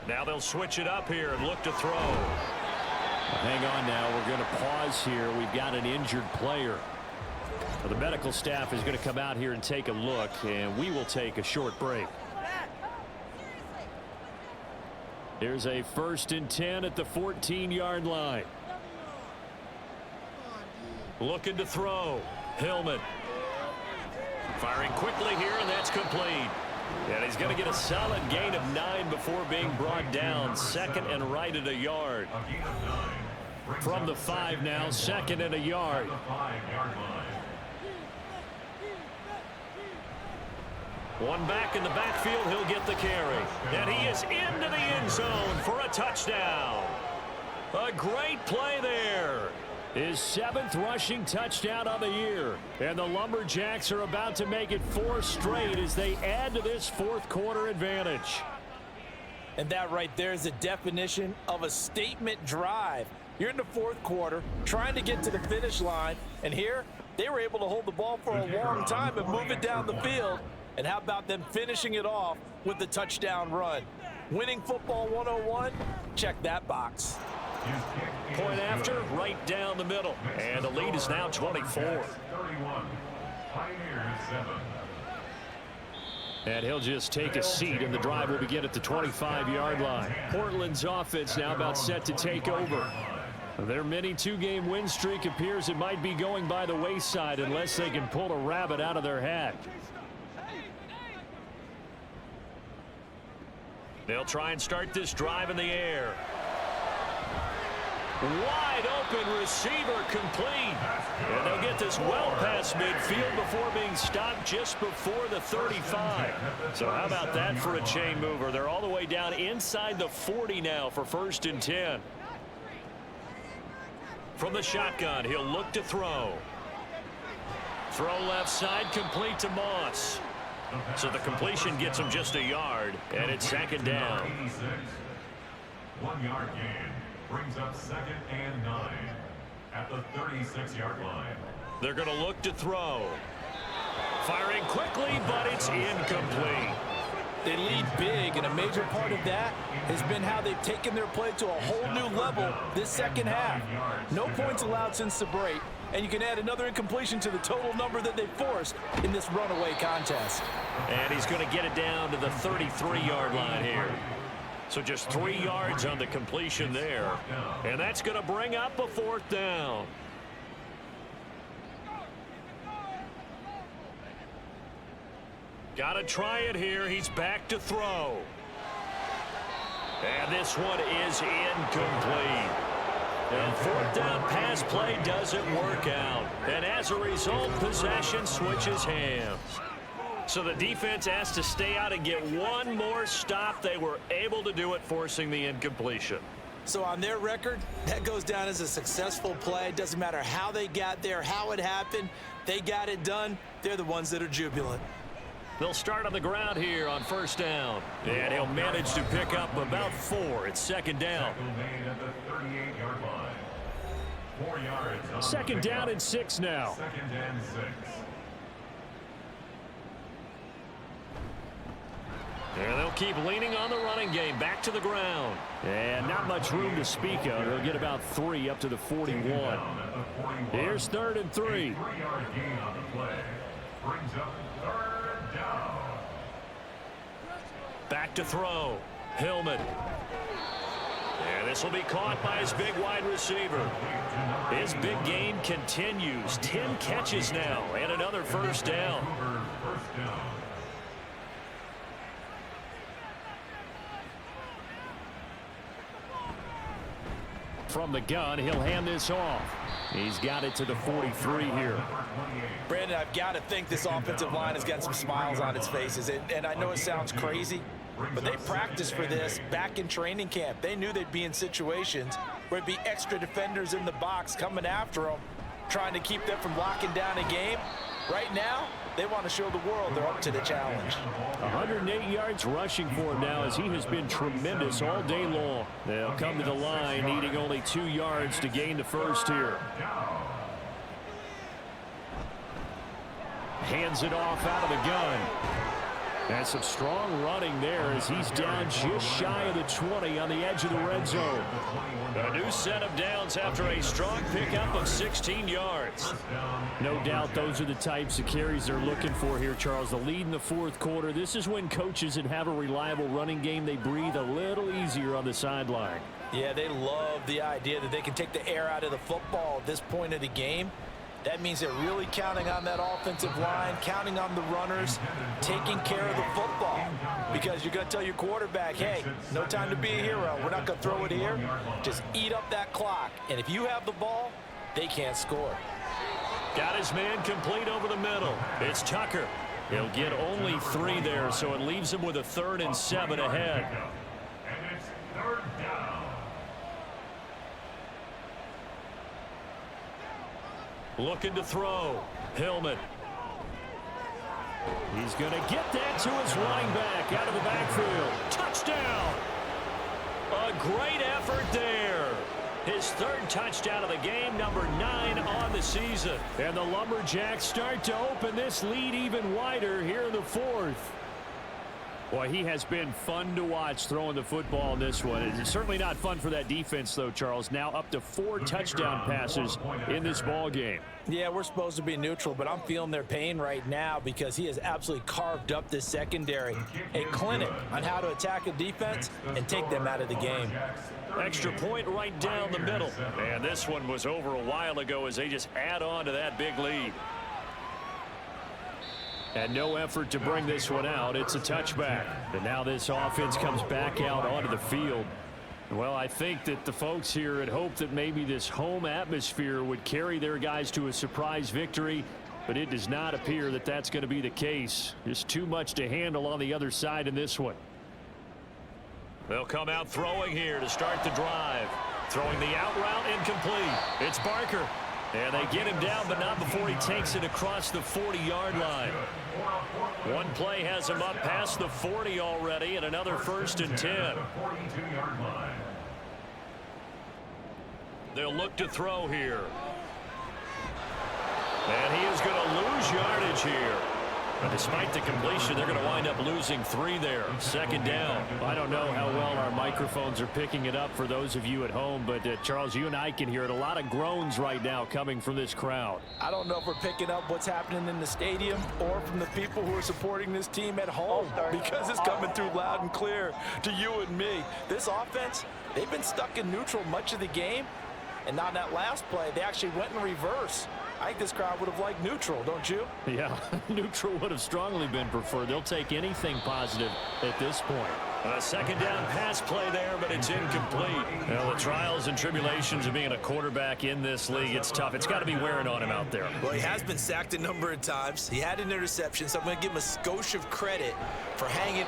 Now they'll switch it up here and look to throw. Hang on now. We're going to pause here. We've got an injured player. The medical staff is going to come out here and take a look, and we will take a short break. Here's a 1st and 10 at the 14-yard line. Looking to throw. Hillman. Firing quickly here, and that's complete. And he's going to get a solid gain of 9 before being brought down. 2nd and right at a yard. a gain of 9. From the 5 now, 2nd and a yard. The 5-yard line. One back in the backfield, he'll get the carry. And he is into the end zone for a touchdown. A great play there. His 7th rushing touchdown on the year. And the Lumberjacks are about to make it 4 straight as they add to this 4th quarter advantage. And that right there is the definition of a statement drive. You're in the 4th quarter, trying to get to the finish line. And here, they were able to hold the ball for a long time and move it down the field. And how about them finishing it off with the touchdown run? Winning football 101? Check that box. Point after, right down the middle. And the lead is now 24. 31. Pioneers 7. And he'll just take a seat, and the drive will begin at the 25-yard line. Portland's offense now about set to take over. Their mini 2-game win streak appears it might be going by the wayside unless they can pull a rabbit out of their hat. They'll try and start this drive in the air. Wide open receiver complete. And they'll get this well past midfield before being stopped just before the 35. So how about that for a chain mover? They're all the way down inside the 40 now for 1st and 10. From the shotgun, he'll look to throw. Throw left side, complete to Moss. So the completion gets him just a yard, and it's 2nd down. 86. 1-yard gain. Brings up 2nd and 9 at the 36-yard line. They're going to look to throw. Firing quickly, but it's incomplete. They lead big, and a major part of that has been how they've taken their play to a whole new level this second half. No points allowed since the break, and you can add another incompletion to the total number that they forced in this runaway contest. And he's going to get it down to the 33-yard line here. So just 3 yards on the completion there. And that's going to bring up a 4th down. Got to try it here. He's back to throw. And this one is incomplete. And 4th down pass play doesn't work out. And as a result, possession switches hands. So the defense has to stay out and get one more stop. They were able to do it, forcing the incompletion. So on their record, that goes down as a successful play. Doesn't matter how they got there, how it happened. They got it done. They're the ones that are jubilant. They'll start on the ground here on 1st down. And he'll manage to pick up about 4. It's 2nd down. Made at the 38-yard line. 4 yards on 2nd down and 6 now. 2nd and 6. And they'll keep leaning on the running game. Back to the ground. And not much room to speak of. They'll get about 3 up to the 41. Here's 3rd and 3. 3-yard gain on the play. Brings up 3rd down. Back to throw. Hillman. And this will be caught by his big wide receiver. His big game continues. 10 catches now and another 1st down. First down. From the gun, he'll hand this off. He's got it to the 43 here. Brandon, I've got to think this offensive line has got some smiles on its faces. And I know it sounds crazy, but they practiced for this back in training camp. They knew they'd be in situations where there'd be extra defenders in the box coming after them, trying to keep them from locking down a game. Right now, They want to show the world they're up to the challenge. 108 yards rushing for him now as he has been tremendous all day long. They'll come to the line needing only 2 yards to gain the first here. Hands it off out of the gun. And some strong running there as he's down just shy of the 20 on the edge of the red zone. A new set of downs after a strong pickup of 16 yards. No doubt those are the types of carries they're looking for here, Charles. The lead in the fourth quarter. This is when coaches that have a reliable running game, they breathe a little easier on the sideline. Yeah, they love the idea that they can take the air out of the football at this point of the game. That means they're really counting on that offensive line, counting on the runners, taking care of the football. Because you're going to tell your quarterback, hey, no time to be a hero. We're not going to throw it here. Just eat up that clock. And if you have the ball, they can't score. Got his man complete over the middle. It's Tucker. He'll get only 3 there, so it leaves him with a 3rd and 7 ahead. And it's 3rd down. Looking to throw. Hillman. He's going to get that to his running back out of the backfield. Touchdown! A great effort there. His 3rd touchdown of the game, number 9 on the season. And the Lumberjacks start to open this lead even wider here in the 4th. Boy, he has been fun to watch throwing the football in this one. It's certainly not fun for that defense, though, Charles. Now up to 4 touchdown passes in this ball game. Yeah, we're supposed to be neutral, but I'm feeling their pain right now because he has absolutely carved up this secondary. A clinic on how to attack a defense and take them out of the game. Extra point right down the middle. And this one was over a while ago as they just add on to that big lead. And no effort to bring this one out. It's a touchback. And now this offense comes back out onto the field. Well, I think that the folks here had hoped that maybe this home atmosphere would carry their guys to a surprise victory, but it does not appear that that's going to be the case. Just too much to handle on the other side in this one. They'll come out throwing here to start the drive. Throwing the out route incomplete. It's Barker. And they get him down, but not before he takes it across the 40-yard line. One play has him up past the 40 already, and another 1st and 10. They'll look to throw here. And he is going to lose yardage here. But despite the completion, they're going to wind up losing 3 there. 2nd down. I don't know how well our microphones are picking it up for those of you at home, but Charles, you and I can hear it. A lot of groans right now coming from this crowd. I don't know if we're picking up what's happening in the stadium or from the people who are supporting this team at home, because it's coming through loud and clear to you and me. This offense, they've been stuck in neutral much of the game, and on that last play, they actually went in reverse. I think this crowd would have liked neutral, don't you? Yeah, neutral would have strongly been preferred. They'll take anything positive at this point. A 2nd down pass play there, but it's incomplete. Well, the trials and tribulations of being a quarterback in this league, it's tough. It's got to be wearing on him out there. Well, he has been sacked a number of times. He had an interception, so I'm going to give him a skosh of credit for hanging.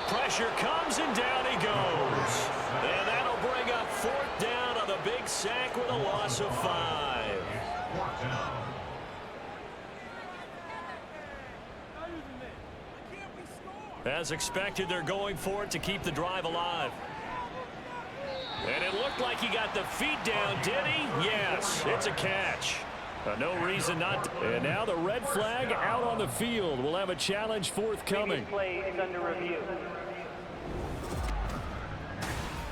Pressure comes, and down he goes. And that'll bring up 4th down on the big sack with a loss of 5. As expected, they're going for it to keep the drive alive. And it looked like he got the feet down, did he? Yes, it's a catch. No reason not to. And now the red flag out on the field. We'll have a challenge forthcoming. Play is under review.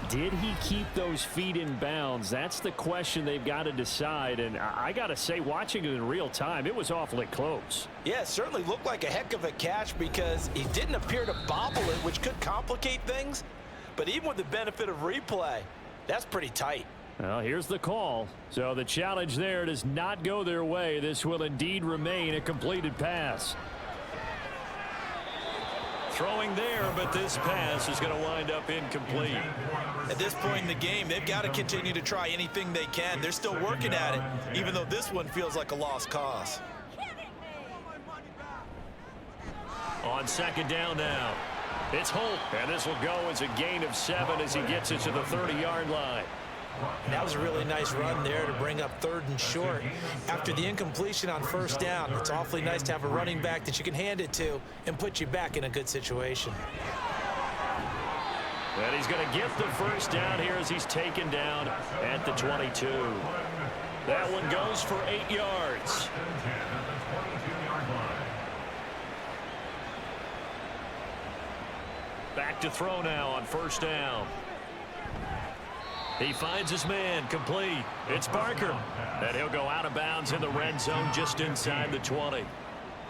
Did he keep those feet in bounds? That's the question they've got to decide. And I got to say, watching it in real time, it was awfully close. Yeah, it certainly looked like a heck of a catch because he didn't appear to bobble it, which could complicate things. But even with the benefit of replay, that's pretty tight. Well, here's the call. So the challenge there does not go their way. This will indeed remain a completed pass. Throwing there, but this pass is going to wind up incomplete. At this point in the game, they've got to continue to try anything they can. They're still working at it, even though this one feels like a lost cause. On 2nd down now, it's Holt. And this will go as a gain of 7 as he gets it to the 30-yard line. And that was a really nice run there to bring up 3rd and short. After the incompletion on 1st down, it's awfully nice to have a running back that you can hand it to and put you back in a good situation. And he's going to get the 1st down here as he's taken down at the 22. That one goes for 8 yards. Back to throw now on 1st down. He finds his man, complete. It's Barker. And he'll go out of bounds in the red zone just inside the 20.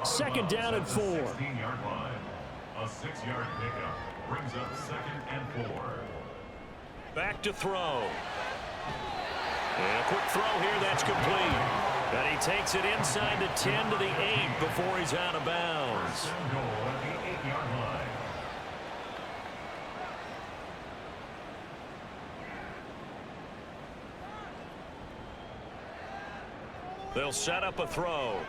2nd down and 4. 16-yard line. A 6-yard pickup brings up 2nd and 4. Back to throw. And a quick throw here, that's complete. And he takes it inside the 10 to the 8 before he's out of bounds. Goal at the 8-yard line. They'll set up a throw.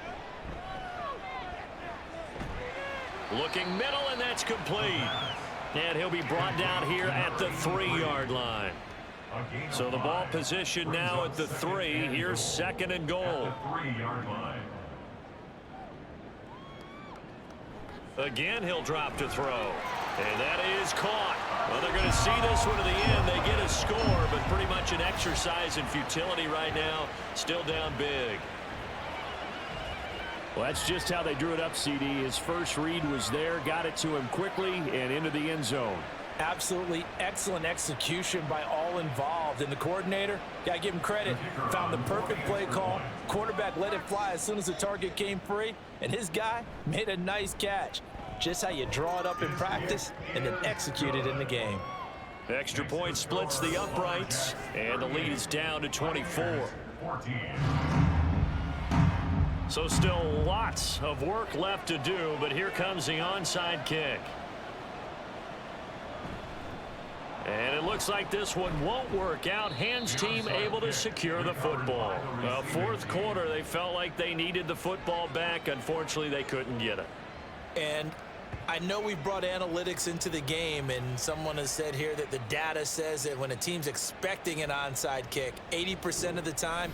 Looking middle, and that's complete. And he'll be brought down here at the 3-yard line. So the ball position now at the 3. Here's 2nd and goal. 3-yard line. Again, he'll drop to throw. And that is caught. Well, they're going to see this one to the end. They get a score, but pretty much an exercise in futility right now. Still down big. Well, that's just how they drew it up, CD. His first read was there, got it to him quickly, and into the end zone. Absolutely excellent execution by all involved. And the coordinator, got to give him credit, found the perfect play call. Quarterback let it fly as soon as the target came free, and his guy made a nice catch. Just how you draw it up in practice and then execute it in the game. Extra point splits the uprights, and the lead is down to 24. 14. So still lots of work left to do, but here comes the onside kick. And it looks like this one won't work out. Hands team able to secure the football. Well, 4th quarter, they felt like they needed the football back. Unfortunately, they couldn't get it. And I know we brought analytics into the game, and someone has said here that the data says that when a team's expecting an onside kick, 80% of the time,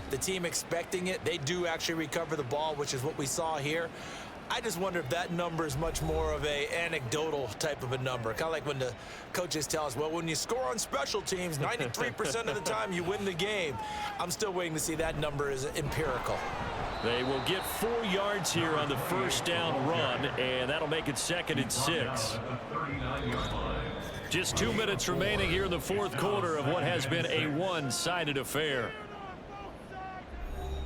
the team expecting it, they do actually recover the ball, which is what we saw here. I just wonder if that number is much more of a anecdotal type of a number. Kind of like when the coaches tell us, well, when you score on special teams, 93% of the time you win the game. I'm still waiting to see that number is empirical. They will get 4 yards here on the 1st down run, and that'll make it 2nd and 6. Just 2 minutes remaining here in the 4th quarter of what has been a one-sided affair.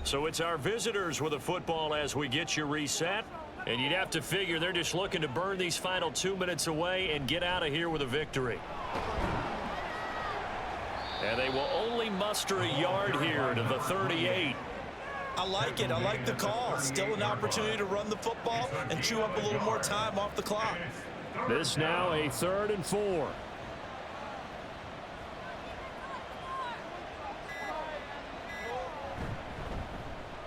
So it's our visitors with the football as we get you reset. And you'd have to figure they're just looking to burn these final 2 minutes away and get out of here with a victory. And they will only muster a yard here to the 38. I like it. I like the call. Still an opportunity to run the football and chew up a little more time off the clock. This now a 3rd and 4.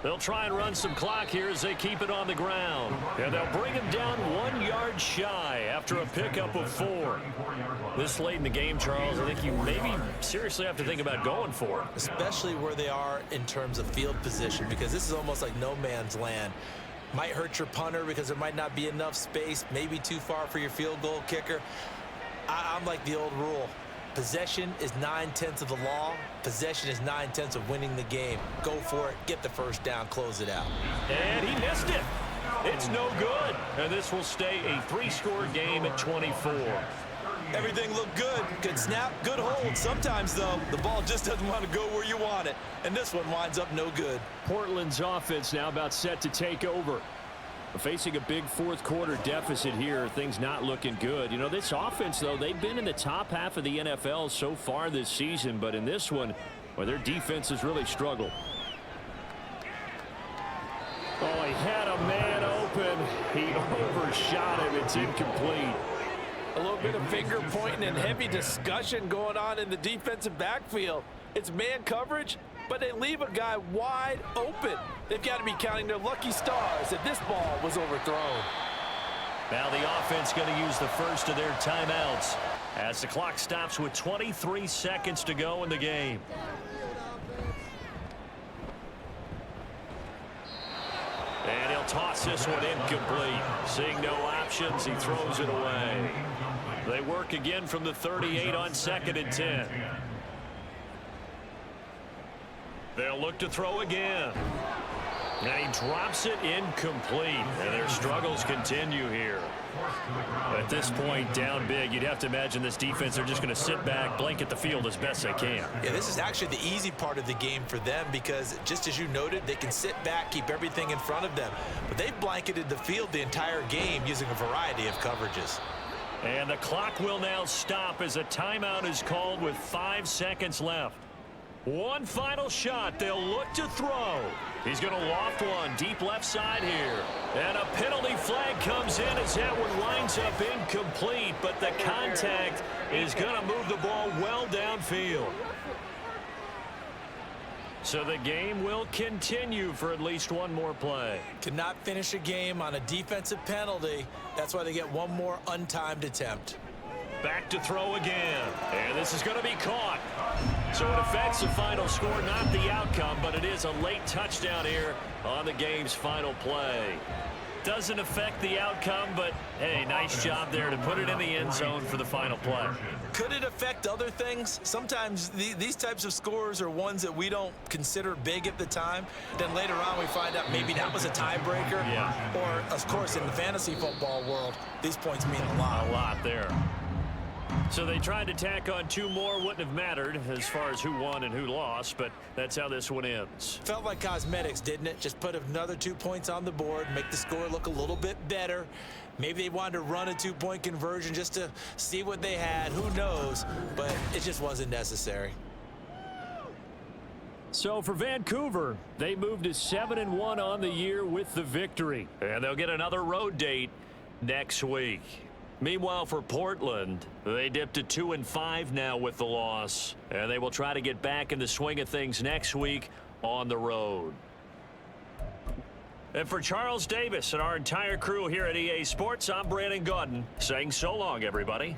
They'll try and run some clock here as they keep it on the ground. And they'll bring him down 1 yard shy after a pickup of 4. This late in the game, Charles, I think you maybe seriously have to think about going for it. Especially where they are in terms of field position, because this is almost like no man's land. Might hurt your punter because there might not be enough space, maybe too far for your field goal kicker. I'm like the old rule. Possession is 9/10 of the law. Possession is 9/10 of winning the game. Go for it. Get the 1st down. Close it out. And he missed it. It's no good. And this will stay a 3-score game at 24. Everything looked good. Good snap, good hold. Sometimes, though, the ball just doesn't want to go where you want it. And this one winds up no good. Portland's offense now about set to take over. Facing a big 4th quarter deficit here, things not looking good. You know, this offense, though, they've been in the top half of the NFL so far this season, but in this one, well, their defense has really struggled. Oh, he had a man open. He overshot him. It's incomplete. A little bit of finger pointing and heavy discussion going on in the defensive backfield. It's man coverage, but they leave a guy wide open. They've got to be counting their lucky stars that this ball was overthrown. Now the offense going to use the first of their timeouts. as the clock stops with 23 seconds to go in the game. And he'll toss this one incomplete. Seeing no options, he throws it away. They work again from the 38 on 2nd and 10. They'll look to throw again. And he drops it incomplete. And their struggles continue here. At this point, down big, you'd have to imagine this defense, they're just going to sit back, blanket the field as best they can. Yeah, this is actually the easy part of the game for them because, just as you noted, they can sit back, keep everything in front of them. But they've blanketed the field the entire game using a variety of coverages. And the clock will now stop as a timeout is called with 5 seconds left. One final shot. They'll look to throw. He's going to loft one deep left side here. And a penalty flag comes in as that one winds up incomplete, but the contact is going to move the ball well downfield. So the game will continue for at least one more play. Cannot finish a game on a defensive penalty. That's why they get one more untimed attempt. Back to throw again. And this is going to be caught. So it affects the final score, not the outcome, but it is a late touchdown here on the game's final play. Doesn't affect the outcome, but hey, nice job there to put it in the end zone for the final play. Could it affect other things? Sometimes these types of scores are ones that we don't consider big at the time. Then later on we find out maybe that was a tiebreaker. Yeah. Or, of course, in the fantasy football world, these points mean a lot. A lot there. So they tried to tack on 2 more. Wouldn't have mattered as far as who won and who lost, but that's how this one ends. Felt like cosmetics, didn't it? Just put another 2 points on the board, make the score look a little bit better. Maybe they wanted to run a 2-point conversion just to see what they had. Who knows? But it just wasn't necessary. So for Vancouver, they moved to 7-1 on the year with the victory. And they'll get another road date next week. Meanwhile, for Portland, they dipped to 2-5 now with the loss. And they will try to get back in the swing of things next week on the road. And for Charles Davis and our entire crew here at EA Sports, I'm Brandon Gaudin saying so long, everybody.